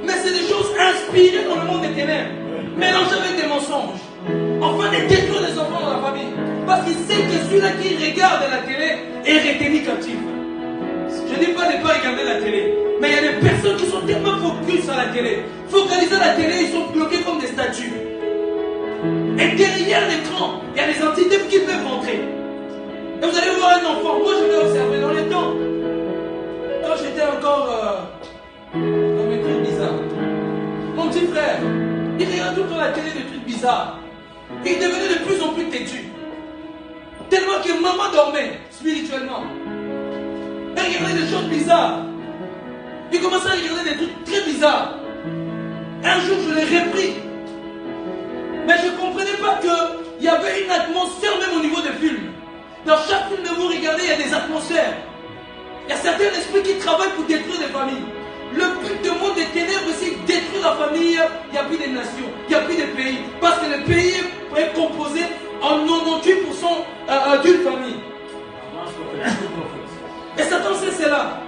Mais c'est des choses inspirées dans le monde des ténèbres. Mélangées avec des mensonges. Enfin, de détruire les enfants dans la famille. Parce qu'il sait que celui-là qui regarde la télé est retenu captif. Je ne dis pas de ne pas regarder la télé. Mais il y a des personnes qui sont tellement focus sur la télé. Focalisées à la télé, ils sont bloqués comme des statues. Et derrière l'écran, il y a des entités qui peuvent rentrer. Et vous allez voir un enfant. Moi, je l'ai observé dans les temps. Quand j'étais encore dans mes trucs bizarres. Mon petit frère, il regarde tout le temps la télé des trucs bizarres. Et il devenait de plus en plus têtu. Tellement que maman dormait spirituellement. Elle regardait des choses bizarres. Il commençait à regarder des trucs très bizarres. Un jour, je l'ai repris. Mais je ne comprenais pas qu'il y avait une atmosphère même au niveau des films. Dans chaque film que vous regardez, il y a des atmosphères. Il y a certains esprits qui travaillent pour détruire les familles. Le but du monde des ténèbres, c'est détruire la famille. Il n'y a plus de nations, il n'y a plus de pays. Parce que le pays est composé en 98% d'une famille. Et Satan sait cela.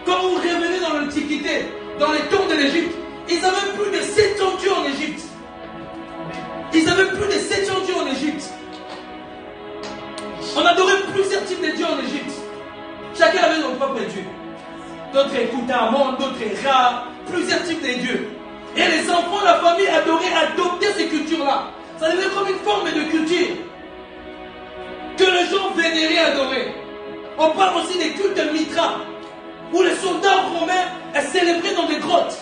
Quand vous revenez dans l'Antiquité, dans les temps de l'Égypte, ils avaient plus de 700 dieux en Égypte. Ils avaient plus de 700 dieux en Égypte. On adorait plusieurs types de dieux en Égypte. Chacun avait son propre dieu. D'autres écoutaient Amon, d'autres Ra, plusieurs types de dieux. Et les enfants, la famille adorait adopter ces cultures-là. Ça devenait comme une forme de culture que les gens vénéraient, adoraient. On parle aussi des cultes de Mitra, où les soldats romains célébraient dans des grottes.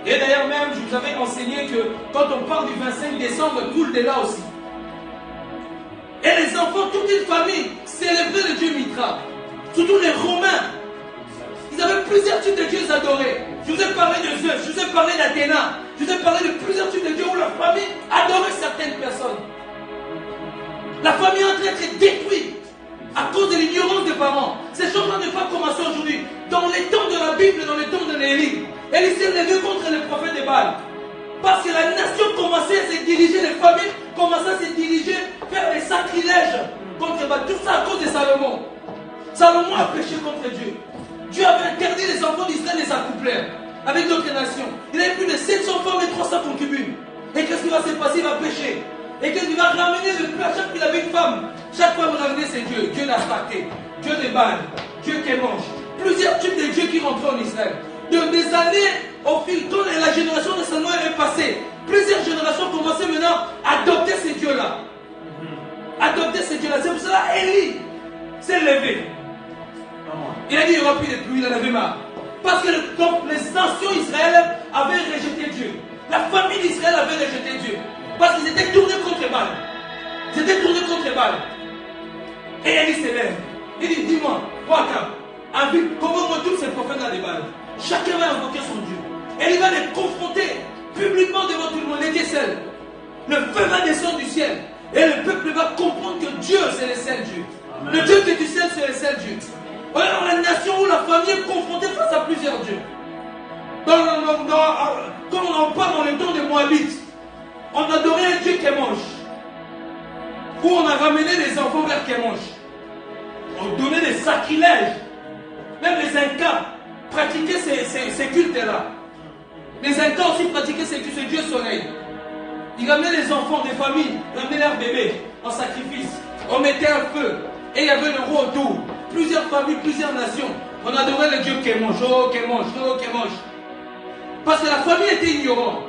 Et d'ailleurs même, je vous avais enseigné que quand on parle du 25 décembre, coule de là aussi. Et les enfants, toute une famille, célébraient le dieu Mitra. Surtout les Romains. Ils avaient plusieurs types de dieux adorés. Je vous ai parlé de Zeus, je vous ai parlé d'Athéna, je vous ai parlé de plusieurs types de dieux où la famille adorait certaines personnes. La famille est en train d'être détruite à cause de l'ignorance des parents. Ces choses-là ne peuvent pas commencer aujourd'hui. Dans les temps de la Bible, dans les temps de l'Élie, Élie s'est levé contre les prophètes de Baal. Parce que la nation commençait à se diriger, les familles commençaient à se diriger, faire des sacrilèges contre Baal. Tout ça à cause de Salomon. Salomon a péché contre Dieu. Dieu avait interdit les enfants d'Israël de s'accoupler avec d'autres nations. Il avait plus de 700 femmes et 300 concubines. Et qu'est-ce qui va se passer? Il va pécher. Et qu'est-ce qu'il va ramener le plat? Chaque fois qu'il avait une femme, chaque fois il ramenait ses dieux. Dieu d'Astarté, Dieu de Baal, Dieu qui mange. Plusieurs types de dieux qui rentraient en Israël. De des années, au fil quand la génération de Salomon est passée, plusieurs générations commençaient maintenant à adopter ces dieux-là. Adopter ces dieux-là. C'est pour cela Élie s'est levé. Il a dit il n'y aura plus de pluie, il en avait marre. Parce que donc, les nations Israël avaient rejeté Dieu. La famille d'Israël avait rejeté Dieu. Parce qu'ils étaient tournés contre Baal. Ils étaient tournés contre Baal. Et Élie se lève. Il dit, dis-moi, quoi, comment moi tous ces prophètes-là de Baal? Chacun va invoquer son Dieu. Et il va les confronter publiquement devant tout le monde, les seuls. Le feu va descendre du ciel. Et le peuple va comprendre que Dieu, c'est le seul Dieu. Amen. Le Dieu que tu sais, c'est le seul Dieu. Voilà dans la nation où la famille est confrontée face à plusieurs dieux. Quand on en parle dans le temps des Moabites, on adorait un Dieu qui mange. Où on a ramené les enfants vers Kémosh. On donnait des sacrilèges. Même les Incas pratiquaient ces cultes-là. Les Incas aussi pratiquaient ce Dieu soleil. Ils ramenaient les enfants des familles, ils ramenaient leurs bébés en sacrifice. On mettait un feu. Et il y avait le roi autour. Plusieurs familles, plusieurs nations. On adorait le Dieu Kémosh. Oh Kémosh, oh Kémosh. Parce que la famille était ignorante.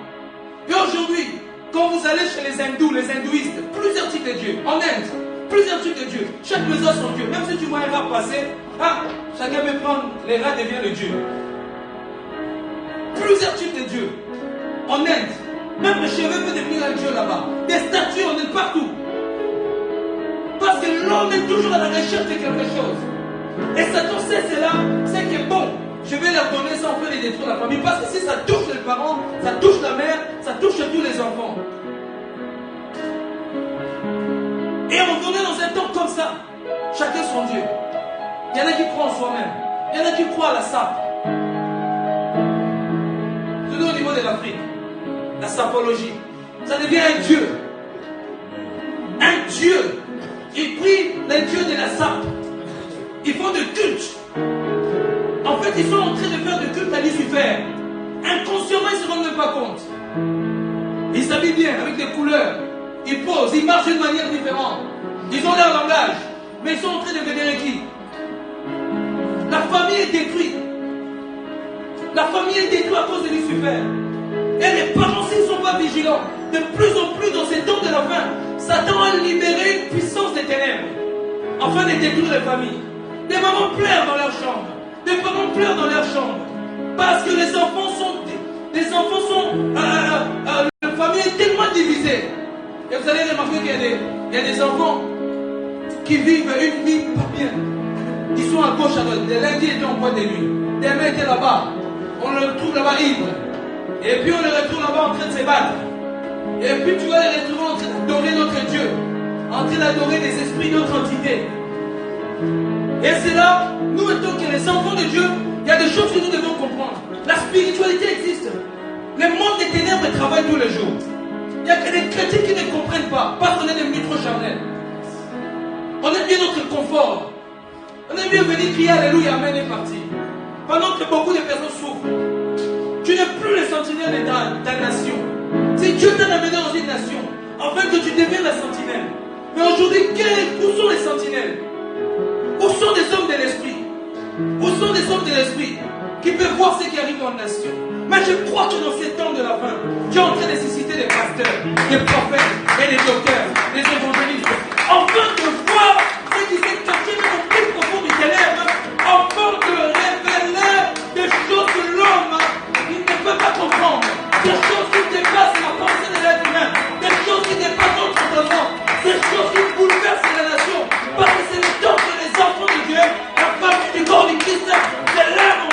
Et aujourd'hui, quand vous allez chez les hindous, les hindouistes, plusieurs types de dieux. En Inde, plusieurs types de dieux. Chaque maison a son Dieu. Même si tu vois un rat passer, chacun peut prendre, les rats deviennent le Dieu. Plusieurs types de dieux. En Inde, même le cheveu peut devenir un Dieu là-bas. Des statues en Inde partout. Parce que l'homme est toujours à la recherche de quelque chose. Et Satan sait cela, c'est que bon, je vais leur donner ça, on peut les détruire la famille. Parce que si ça touche les parents, ça touche la mère, ça touche tous les enfants. Et on est dans un temps comme ça. Chacun son Dieu. Il y en a qui croient en soi-même. Il y en a qui croient à la sape. de l'Afrique. La sapologie. Ça devient un dieu. Un dieu. Ils prient les dieux de la sape. Ils font de culte. En fait, ils sont en train de faire de culte à Lucifer. Inconsciemment, ils ne se rendent même pas compte. Ils s'habillent bien, avec des couleurs. Ils posent, ils marchent d'une manière différente. Ils ont leur langage. Mais ils sont en train de vénérer qui? La famille est détruite. La famille est détruite à cause de Lucifer. Et les parents, s'ils ne sont pas vigilants, de plus en plus dans ces temps de la fin, Satan a libéré une puissance des ténèbres afin de détruire les familles. Des mamans pleurent dans leur chambre. Des parents pleurent dans leur chambre. Parce que les enfants sont... la famille est tellement divisée. Et vous allez remarquer qu'il y a des enfants qui vivent une vie pas bien. Ils sont à gauche, à droite. Des lundis étaient en boîte de nuit. Des mains étaient là-bas. On le retrouve là-bas ivre. Et puis on le retrouve là-bas en train de se battre. Et puis tu vas les retrouver en train d'adorer notre Dieu. En train d'adorer des esprits d'autres entités. Et c'est là, nous étant que les enfants de Dieu, il y a des choses que nous devons comprendre. La spiritualité existe. Le monde des ténèbres travaille tous les jours. Il n'y a que des chrétiens qui ne comprennent pas, parce qu'on est devenu trop charnel. On aime bien notre confort. On aime bien venir crier Alléluia, Amen et partir. Pendant que beaucoup de personnes souffrent. Tu n'es plus le sentinelle de ta nation. C'est Dieu t'a amené dans une nation, afin que tu deviennes la sentinelle. Mais aujourd'hui, où sont les sentinelles? Où sont des hommes de l'esprit? Où sont des hommes de l'esprit qui peuvent voir ce qui arrive dans la nation? Mais je crois que dans ces temps de la fin, Dieu est en train de susciter des pasteurs, des prophètes et des docteurs, des évangélistes, afin de voir ce qui s'est caché dans le plus profond du ténèbre, afin de révéler des choses que l'homme il ne peut pas comprendre, des choses qui dépassent la pensée de l'être humain, des choses qui dépassent notre entendement, des choses qui bouleversent la nation, parce que c'est le temps que les enfants de Dieu, la famille du corps du Christ, se lèvent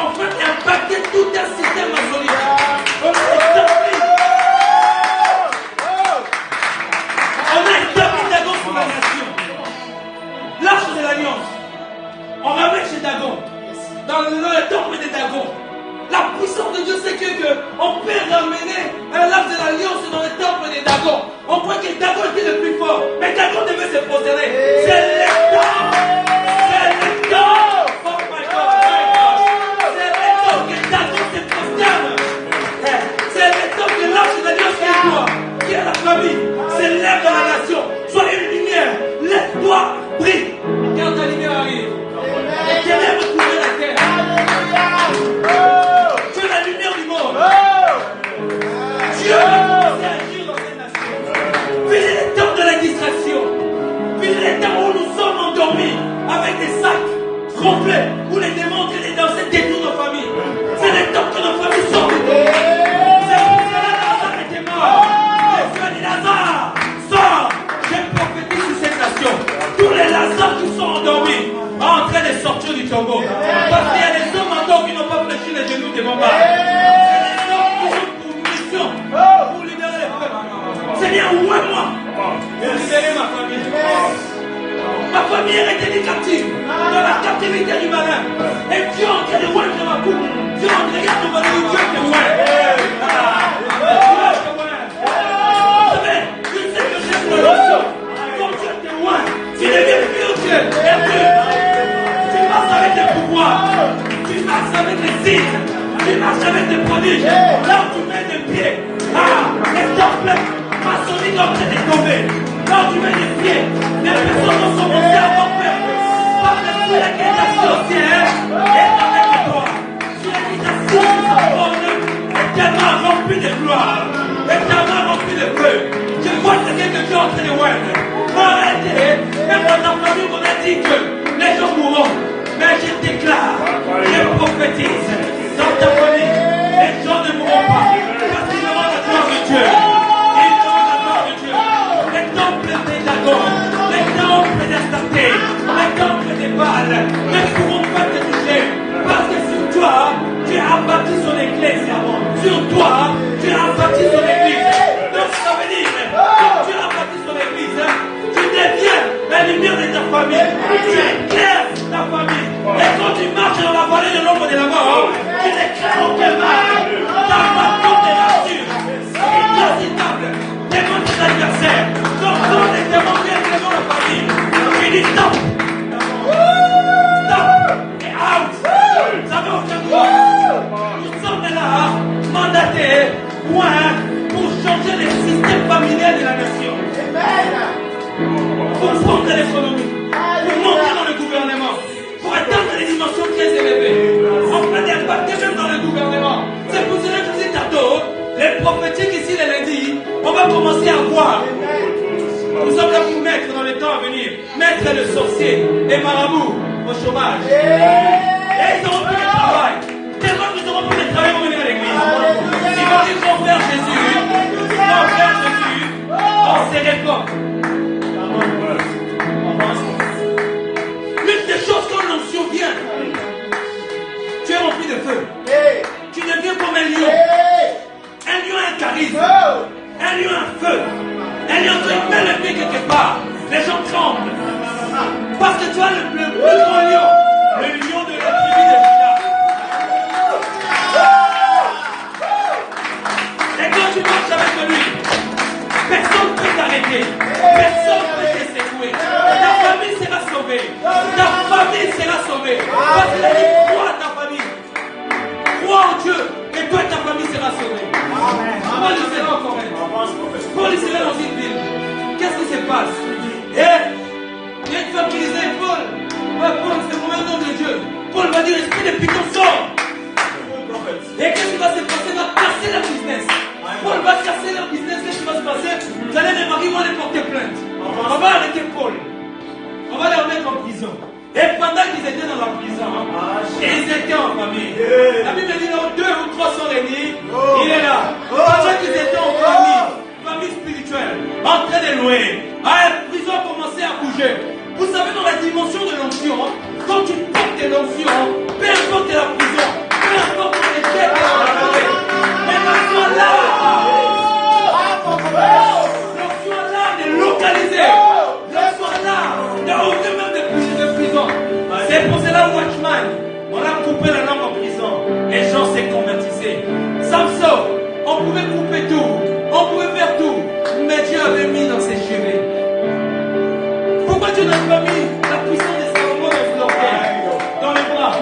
afin d'impacter tout un système solide. On a établi Dagon sur la nation. L'arche de l'alliance. On ramène chez Dagon. Dans le temple de Dagon. La puissance de Dieu, c'est qu'on peut ramener l'arche de l'alliance dans le temple de Dagon. On croit que Dagon était le plus fort. Mais Dagon devait se prosterner. C'est le temps. C'est le temps. Oh my God. C'est le temps que Dagon se prosterne. C'est le temps que l'arche de l'alliance qui est toi, qui est la famille, s'élève dans la nation. Sois une lumière. Lève-toi, brille. Quand ta lumière arrive, les ténèbres couvrent la terre. Tu es la lumière du monde. Dieu va commencer à agir dans cette nation. Puis il est temps de la distraction. Puis il est temps où nous sommes endormis avec des sacs complets où les démons qui les danser détruisent nos familles. C'est le temps que nos familles sont détruites. C'est pour cela que Lazare était mort. Et Dieu dit Lazare, sors. J'ai prophétisé sur cette nation. Tous les Lazare qui sont endormis en train de sortir du tombeau. Parce qu'il y a des hommes encore qui n'ont pas fléchi les genoux devant moi. C'est des hommes qui ont pour mission pour libérer les peuples. Seigneur, où est moi pour libérer ma famille? Ma famille est retenue captive dans la captivité du malin. Et Dieu est en train de oindre ma coupe. Dieu est en train de regarder mon mari. Dieu te oint. Vous savez, je sais que j'ai pour l'onction. Quand Dieu te oint, tu deviens plus Dieu. Et Dieu. Tu marches avec des pouvoirs. Tu marches avec des signes. Tu marches avec des prodiges. Là où tu mets des pieds. Les temples maçonniques sont en train de tomber. Là où tu mets des pieds. Les personnes sont commencées à avoir peur. Par l'esprit de la sorcière. Et avec toi. Tu as dit ta cible éternellement remplie de gloire. Éternellement remplie de feu. Je vois ce que Dieu est en train de voir. Arrêtez. Même dans ta famille, on a dit que les gens mourront. Mais je déclare, je prophétise dans ta famille, les gens ne mourront pas. Parce qu'ils auront la gloire de Dieu. Ils auront la gloire de Dieu. Les temples des Dagon, les temples des Astartés, les temples des Baals ne pourront pas te toucher. Parce que sur toi, tu as bâti son église. Sur toi, tu as bâti son église. Donc ça veut dire, quand tu as bâti son église, tu deviens la lumière de ta famille. Tu éclaires ta famille. Et quand tu marches dans la vallée de l'ombre de la mort, tu déclares changer les systèmes familiaux de la nation. Pour prendre l'économie, pour monter dans le gouvernement, pour atteindre des dimensions très élevées. On peut impacter même dans le gouvernement. C'est pour cela que je dis tantôt, les prophétiques ici les lundis, on va commencer à voir. Nous sommes là pour mettre dans les temps à venir, mettre le sorcier et marabout au chômage. Et ils auront plus de travail. Tellement qu'ils auront plus de travail pour venir à l'église. Ils vont dire mon frère Jésus, on se répond. L'une des choses quand l'onction vient, tu es rempli de feu. Tu deviens comme un lion. Un lion a un charisme. Un lion a un feu. Un lion qui met le pied quelque part. Les gens tremblent. Parce que tu as le plus grand lion. Le lion de la tribu de Juda. Et quand tu marches avec lui, personne ne peut t'arrêter. Personne ne peut te secouer. Ta famille sera sauvée. Ta famille sera sauvée. Parce qu'il a dit, crois à ta famille. Crois en Dieu. Et toi et ta famille sera sauvée. Paul il sera en Corinthe. Paul il sera dans une ville. Qu'est-ce qui se passe? Et il y a une femme qui disait, Paul, c'est mon nom de Dieu. Paul va dire, esprit de python sort. Et qu'est-ce qui va se passer? Il va casser leur business. Paul va casser leur business. Qu'est-ce qui va se passer? Vous allez les marier, vont les porter plainte. On va arrêter Paul. On va les mettre en prison. Et pendant qu'ils étaient dans la prison, ils étaient en famille. La Bible dit, là, 2 ou 3 sont réunis, il est là. Pendant qu'ils étaient en famille spirituelle, en train de louer, la prison a commencé à bouger. Vous savez, dans la dimension de l'onction, quand tu portes de l'onction, peu importe la prison, peu importe les quêtes, mais l'onction là, l'onction là, est localisée. L'onction là, il y a aucun même de prison. C'est pour cela, Watchman, on a coupé la langue en prison. Les gens s'est convertissés. Samson, on pouvait couper tout, on pouvait faire tout, mais Dieu avait mis dans ses cheveux. Pourquoi Dieu n'a pas mis la puissance de Salomon dans l'orgueil, dans les bras?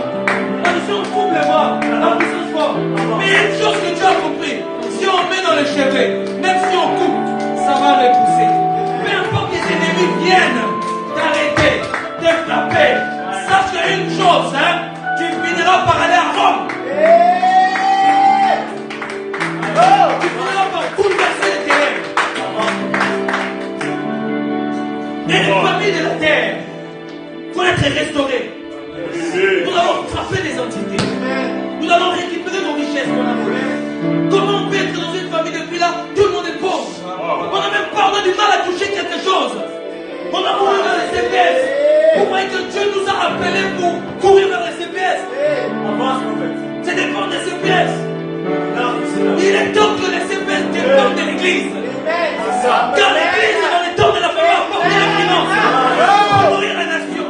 La puissance coupe les bras, la puissance forte. Mais il y a une chose que Dieu a compris. Si on met dans les cheveux, même si on coupe, ça va repousser. Peu importe les ennemis viennent t'arrêter, te frapper. Sache une chose, hein, tu finiras par aller à Rome. Tu finiras par bouleverser les ténèbres. Et les familles de la terre vont être restaurées. Nous allons frapper des entités. Nous allons récupérer nos richesses qu'on a volées. Comment on peut être dans une famille depuis là, tout le monde est pauvre. On a même pas du mal à toucher quelque chose. On a couru vers les CPS. Vous voyez que Dieu nous a appelés pour courir vers les CPS. C'est des portes des CPS. Il est temps que les CPS dépendent de l'église. Car l'église est dans les temps de la famille à porter la finance. Pour nourrir la nation.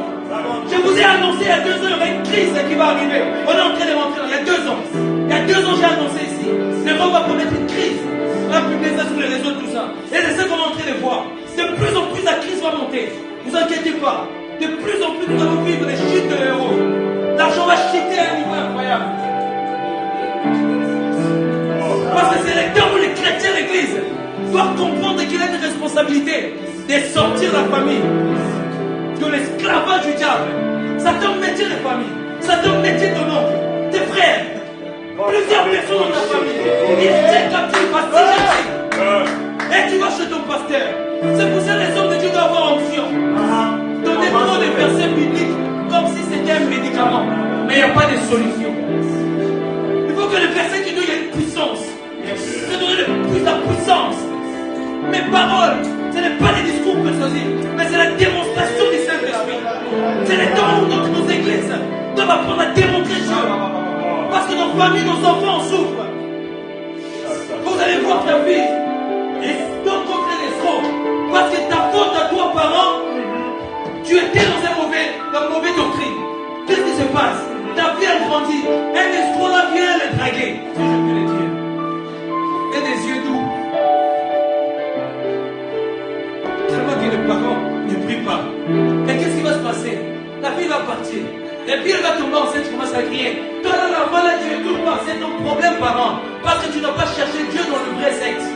Je vous ai annoncé il y a 2 ans, il y aura une crise qui va arriver. On est en train de rentrer. Il y a 2 ans. Il y a 2 ans, j'ai annoncé ici. L'Europe va connaître une crise. On a publié ça sur les réseaux, tout ça. Et c'est ça qu'on est en train de voir. De plus en plus, la crise va monter. Ne vous inquiétez pas. De plus en plus, nous allons vivre des chutes de l'euro. L'argent va chuter à un niveau incroyable. Parce que c'est les temps où les chrétiens, l'église, doivent comprendre qu'il a une responsabilité de sortir la famille de l'esclavage du diable. Ça te métier de famille. Ça te métier ton oncle, tes frères. Plusieurs personnes dans ta famille. Ils tiennent captifs, et tu vas chez ton pasteur. C'est pour ça que les hommes de Dieu doivent avoir onction. Donnez trop de versets bibliques comme si c'était un médicament. Mais il n'y a pas de solution. Il faut que le verset qui nous ait une puissance. C'est donner plus de puissance. Mes paroles, ce n'est pas des discours persuasifs, mais c'est la démonstration du Saint-Esprit. C'est le temps où nos églises doivent apprendre à démontrer Dieu. Parce que nos familles, nos enfants en souffrent. Vous allez voir ta vie. Et donc contre les escrocs. Parce que ta faute à toi, parent, tu étais dans une mauvaise doctrine. Qu'est-ce qui se passe? Ta vie a grandi. Un escroc là vient le draguer. Si je peux le dire. Et des yeux doux. Tellement que le parent ne prie pas. Et qu'est-ce qui va se passer? La fille va partir. Et puis elle va tomber enceinte, tu commences à crier. Toi là, la maladie, tu es tout pas. C'est ton problème, parent. Parce que tu n'as pas cherché Dieu dans le vrai sexe.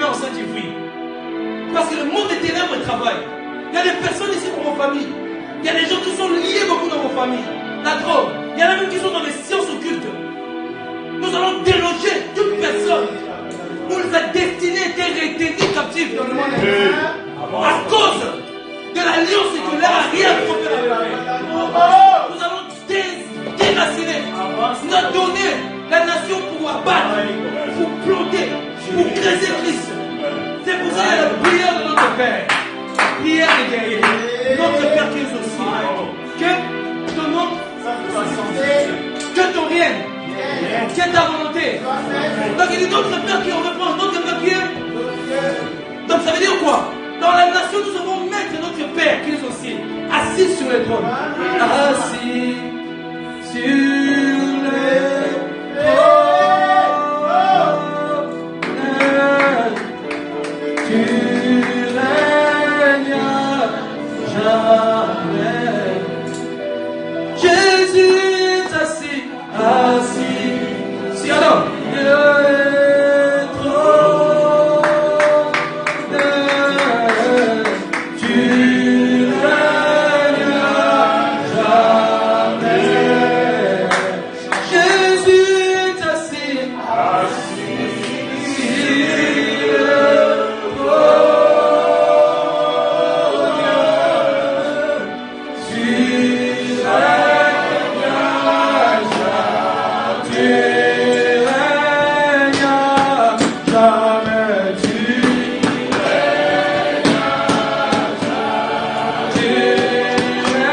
en sanctifie. Parce que le monde des ténèbres travaille. Il y a des personnes ici dans vos familles. Il y a des gens qui sont liés beaucoup dans vos familles. La drogue. Il y en a même qui sont dans les sciences occultes. Nous allons déloger toute personne où sa destinée était retenue captive dans le monde entier. À cause de l'alliance séculaire à rien tromper avec la paix. Nous allons déraciner, nous donner la nation pour abattre, pour planter, pour creuser Christ. C'est pour ça qu'il y a la prière de notre Père. Prière des guerriers. Notre Père qui est aux cieux. Que ton nom, que ton règne, que ta volonté. Donc il dit notre Père qui en reprend, notre Père qui est. Donc ça veut dire quoi? Dans la nation, nous devons mettre notre Père qui est aux cieux, assis sur le trône. Assis sur le trône. Tu règnes jamais. Jésus est assis sur le trône. Tu règnes jamais. Jésus est assis sur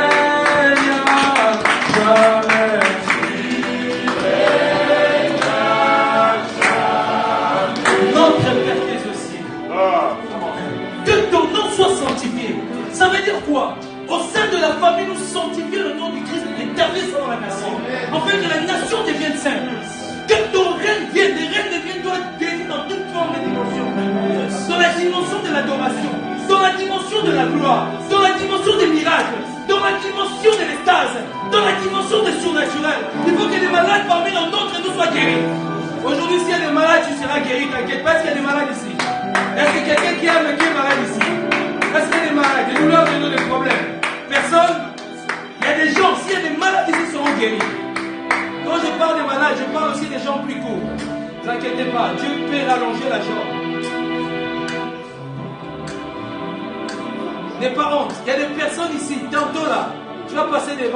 le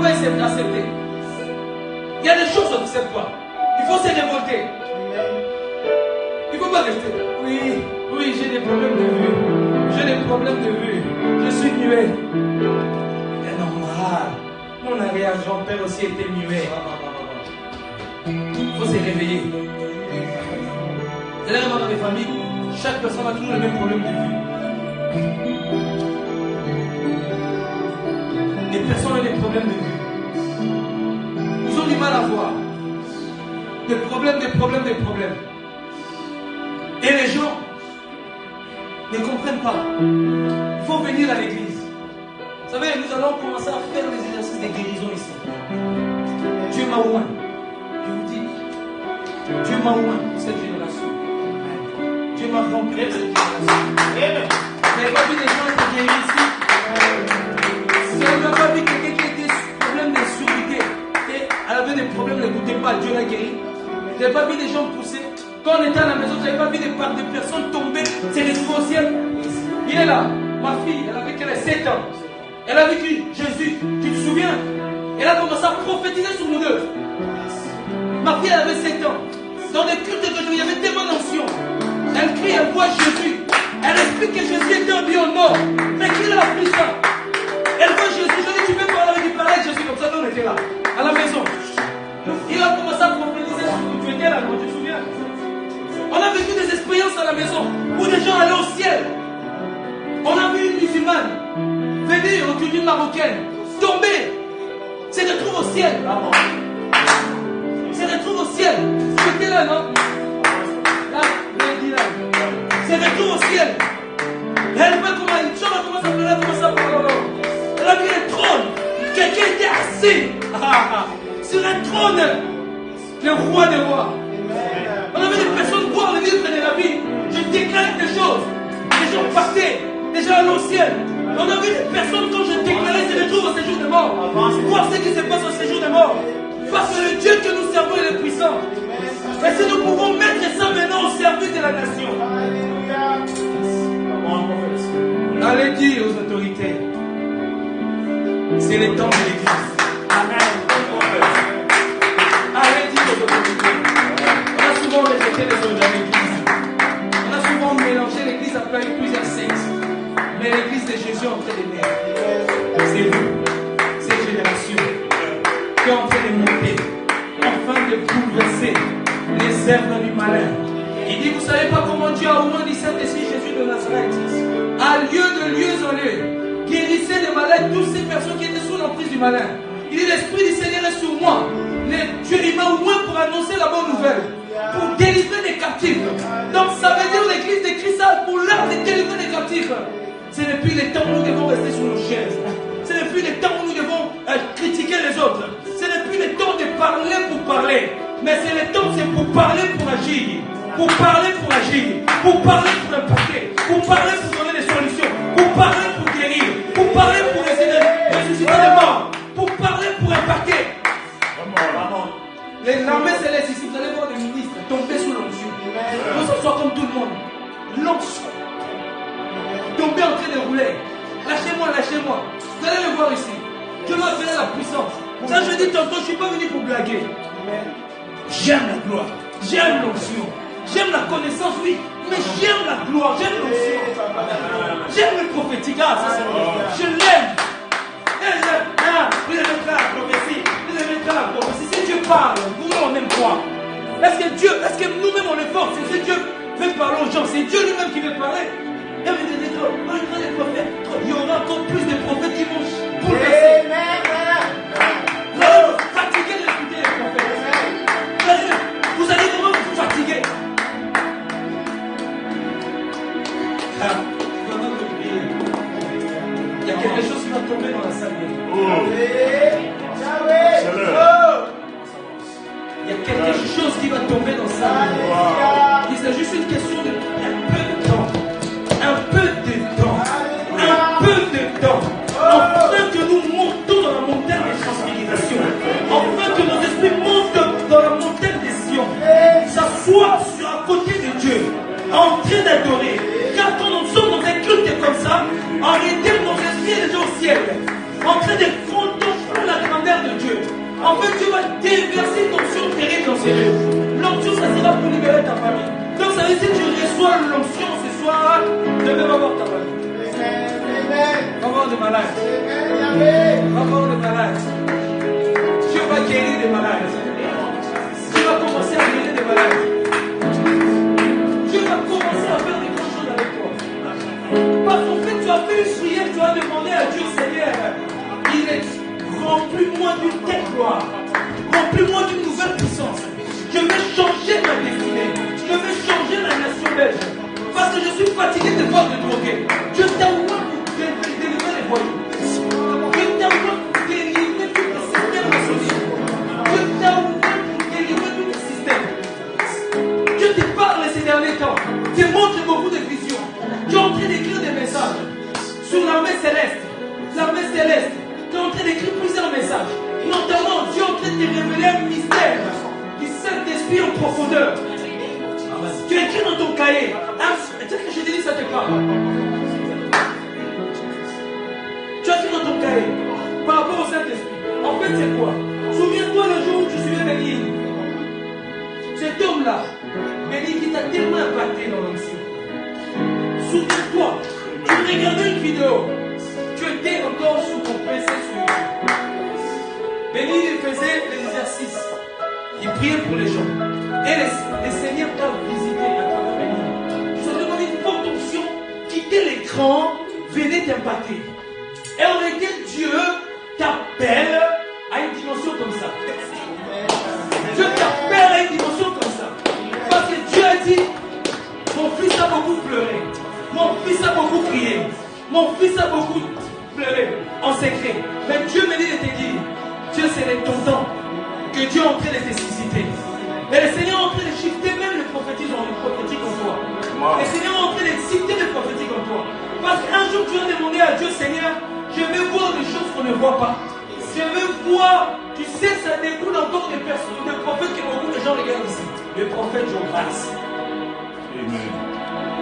pas accepter. Il y a des choses qu'on n'accepte pas. Il faut se révolter. Il ne faut pas rester. Oui, j'ai des problèmes de vue. J'ai des problèmes de vue. Je suis muet. C'est normal. Mon arrière-grand-père aussi était muet. Il faut se réveiller. C'est là que dans les familles, chaque personne a toujours le même problème de vue. Les personnes ont des problèmes de vue. Ils ont du mal à voir. Des problèmes. Et les gens ne comprennent pas. Il faut venir à l'église. Vous savez, nous allons commencer à faire des exercices de guérison ici. Dieu m'a oint. Je vous dis, Dieu m'a oint pour cette génération. Dieu m'a rempli cette génération. Vous n'avez pas vu des gens être guéris ici? Vous n'avez pas vu quelqu'un qui était problème de surdité et elle avait des problèmes, n'écoutez pas, Dieu l'a guéri. Vous n'avez pas vu des gens pousser? Quand on était à la maison, vous n'avez pas vu des personnes tomber, c'est retrouvé au ciel. Il est là, ma fille, elle avait 7 ans. Elle a vécu Jésus, tu te souviens? Elle a commencé à prophétiser sur nous deux. Ma fille, elle avait 7 ans. Dans des cultes de Dieu, il y avait tellement d'onction. Elle crie, elle voit Jésus. Elle explique que Jésus était un bien au nord. Mais qui l'a appris ça? Elle voit Jésus. Je dis, tu peux parler avec Jésus comme ça, nous on était là, à la maison. Il a commencé à prophétiser sur nous. Tu étais là, tu te souviens? On a vécu des expériences à la maison où des gens allaient au ciel. On a vu une musulmane venir au culte d'une marocaine, tomber, se retrouve au ciel. Se retrouve au ciel. C'était là, non? Là, se retrouve au ciel. Et elle voit comment il chante, comment ça pleurait, comment ça parle. Elle a vu un trône. Quelqu'un était assis sur un trône. Le roi des rois. On avait des personnes boire le livre de la vie. Je déclare des choses. Les gens partaient. Les gens allaient au ciel. On a vu des personnes, quand je déclarais, se retrouvent au séjour des morts. Voir ce qui se passe au séjour des morts. Parce que le Dieu que nous servons, il est puissant. Et si nous pouvons mettre ça maintenant au service de la nation. Allez dire aux autorités, c'est le temps de l'église. Allez dire aux autorités. On a souvent rejeté les autres de l'église. On a souvent mélangé l'église avec plusieurs sectes. Mais l'église de Jésus est en train de naître. C'est vous, cette génération, qui est en train de monter, afin de bouleverser les œuvres du malin. Il dit, vous ne savez pas comment Dieu a oint du Saint-Esprit Jésus de Nazareth, à lieu en lieu, guérissez les malades, toutes ces personnes qui étaient sous l'emprise du malin. Il dit, l'Esprit du Seigneur est sur moi. Dieu m'a oint pour annoncer la bonne nouvelle, pour délivrer les captifs. Donc ça veut dire l'église de Christ pour l'art de délivrer les captifs. Ce n'est plus le temps où nous devons rester sur nos chaises. Ce n'est plus le temps où nous devons critiquer les autres. Ce n'est plus le temps de parler pour parler. Mais c'est le temps, c'est pour parler pour agir. Pour parler pour agir. Pour parler pour impacter. Pour parler pour donner des solutions. Pour parler pour guérir. Pour parler pour ressusciter les morts. Pour parler pour impacter. L'armée céleste ici, vous allez voir des ministres tomber sous l'onction. Nous ce soit comme tout le monde. L'onction. Tomber en train de rouler. Lâchez-moi. Vous allez le voir ici. Dieu doit faire la puissance. Ça, je dis tantôt, je ne suis pas venu pour blaguer. J'aime la gloire. J'aime l'onction. J'aime la connaissance, oui. Mais j'aime la gloire. J'aime l'onction. J'aime le prophétique. Je l'aime. Vous aimez la prophétie. Vous aimez la prophétie. Si Dieu parle, vous on n'aime quoi? Est-ce que nous-mêmes on est forts? C'est Dieu veut parler aux gens. C'est Dieu lui-même qui veut parler. Il y aura encore plus de prophètes qui vont bouleverser. Vous allez vous fatiguer d'écouter les prophètes. Vous allez vraiment vous fatiguer. Il y a quelque chose qui va tomber dans la salle. Il y a quelque chose qui va tomber dans sa vie. C'est juste une question de un peu de temps. Un peu de temps. Afin que nous montons dans la montagne de transfiguration. Afin que nos esprits montent dans la montagne des Sion. S'assoient à côté de Dieu. En train d'adorer. Car quand nous sommes dans un culte comme ça, en réalité, nos esprits sont déjà au ciel. En train de contempler la grandeur En fait, Dieu va déverser une onction terrible dans ses yeux. L'onction, ça sera pour libérer ta famille. Donc, ça veut dire que tu reçois l'onction ce soir, tu ne vas voir ta famille. Va voir des malades. Va voir des malades. Dieu va guérir des malades. Dieu va commencer à guérir des malades. Dieu va commencer à faire des grandes choses avec toi. Parce qu'en fait, tu as fait une prière, tu as demandé à Dieu, Seigneur, il est remplis-moi d'une telle gloire. Remplis-moi d'une nouvelle puissance. Je vais changer ma destinée. Je vais changer la nation belge. Parce que je suis fatigué de voir te droguer. Je t'envoie pour délivrer les voyous. Je t'envoie pour délivrer tout le système social. Je t'envoie pour délivrer tout le système. Je te parle ces derniers temps. Tu montres beaucoup de visions. Tu es en train d'écrire des messages sur l'armée céleste. L'armée céleste. Tu es en train d'écrire plusieurs messages. Notamment, Dieu est en train de te révéler un mystère du Saint-Esprit en profondeur. Tu écris dans ton cahier. Est-ce que je te dis ça te parle? Tu as écrit dans ton cahier par rapport au Saint-Esprit. En fait, c'est quoi? Souviens-toi le jour où tu suivais Béni. Cet homme-là, Béni, qui t'a tellement impacté dans l'onction. Souviens-toi, tu regardais une vidéo. Tu étais encore sous ton PC sur YouTube. Béni, il faisait des exercices. Il priait pour les gens. Et les seigneurs t'ont visité à travers Béni. Ils ont demandé une forte onction, quitter l'écran, venez t'impacter. Et en réalité, Dieu t'appelle à une dimension comme ça. Dieu t'appelle à une dimension comme ça. Parce que Dieu a dit, mon fils a beaucoup pleuré. Mon fils a beaucoup crié. Mon fils a beaucoup pleuré en secret. Mais Dieu me dit de te dire, Dieu, c'est ton temps que Dieu est en train de te susciter. Et le Seigneur est en train de shifter même le prophétique en toi. Wow. Le Seigneur est en train de citer le prophétique en toi. Parce qu'un jour tu as demandé à Dieu, Seigneur, je veux voir des choses qu'on ne voit pas. Je veux voir, tu sais, ça découle encore des personnes, des prophètes que beaucoup de gens regardent ici. Le prophète Jonas.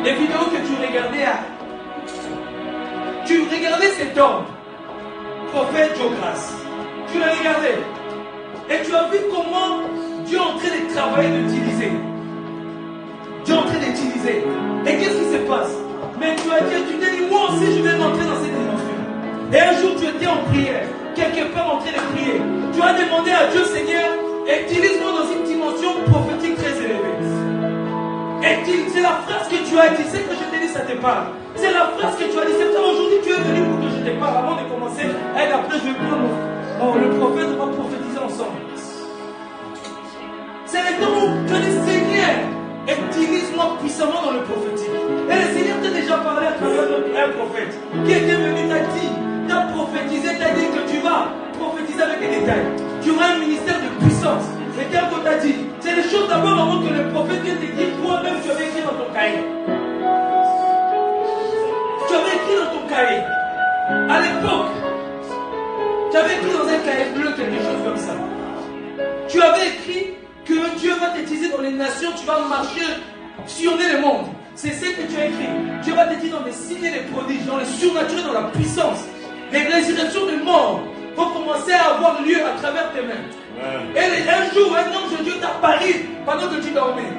Les vidéos que tu regardais, tu regardais cet homme, prophète Jonas. Tu l'as regardé. Et tu as vu comment Dieu est en train de travailler, d'utiliser. Dieu est en train d'utiliser. Et qu'est-ce qui se passe? Mais tu as dit, tu t'es dit, moi aussi je vais rentrer dans cette dimension. Et un jour tu étais en prière, quelque part en train de prier. Tu as demandé à Dieu, Seigneur, utilise-moi dans une dimension prophétique très élevée. Et c'est la phrase que tu as dit, c'est que je t'ai dit, ça te parle. C'est la phrase que tu as dit, c'est ça aujourd'hui tu es venu pour que je te parle avant de commencer. Et après je vais prendre le prophète, on va prophétiser ensemble. C'est le temps où tu as dit, Seigneur, utilise-moi puissamment dans le prophétique. Et le Seigneur t'a déjà parlé à travers un prophète qui était venu, t'a dit, t'a prophétisé, t'a dit que tu vas prophétiser avec des détails. Tu auras un ministère de puissance. Et tel qu'on t'a dit, c'est les choses d'abord avant que le prophète vienne te dire, toi-même tu avais écrit dans ton cahier. Tu avais écrit dans ton cahier. À l'époque, tu avais écrit dans un cahier bleu quelque chose comme ça. Tu avais écrit que Dieu va t'utiliser dans les nations, tu vas marcher, sillonner le monde. C'est ce que tu as écrit. Dieu va t'utiliser dans les signes et les prodiges, dans les surnaturels, dans la puissance. Les résurrections des morts vont commencer à avoir lieu à travers tes mains. Et un jour, un ange de Dieu t'a parlé pendant que tu dormais.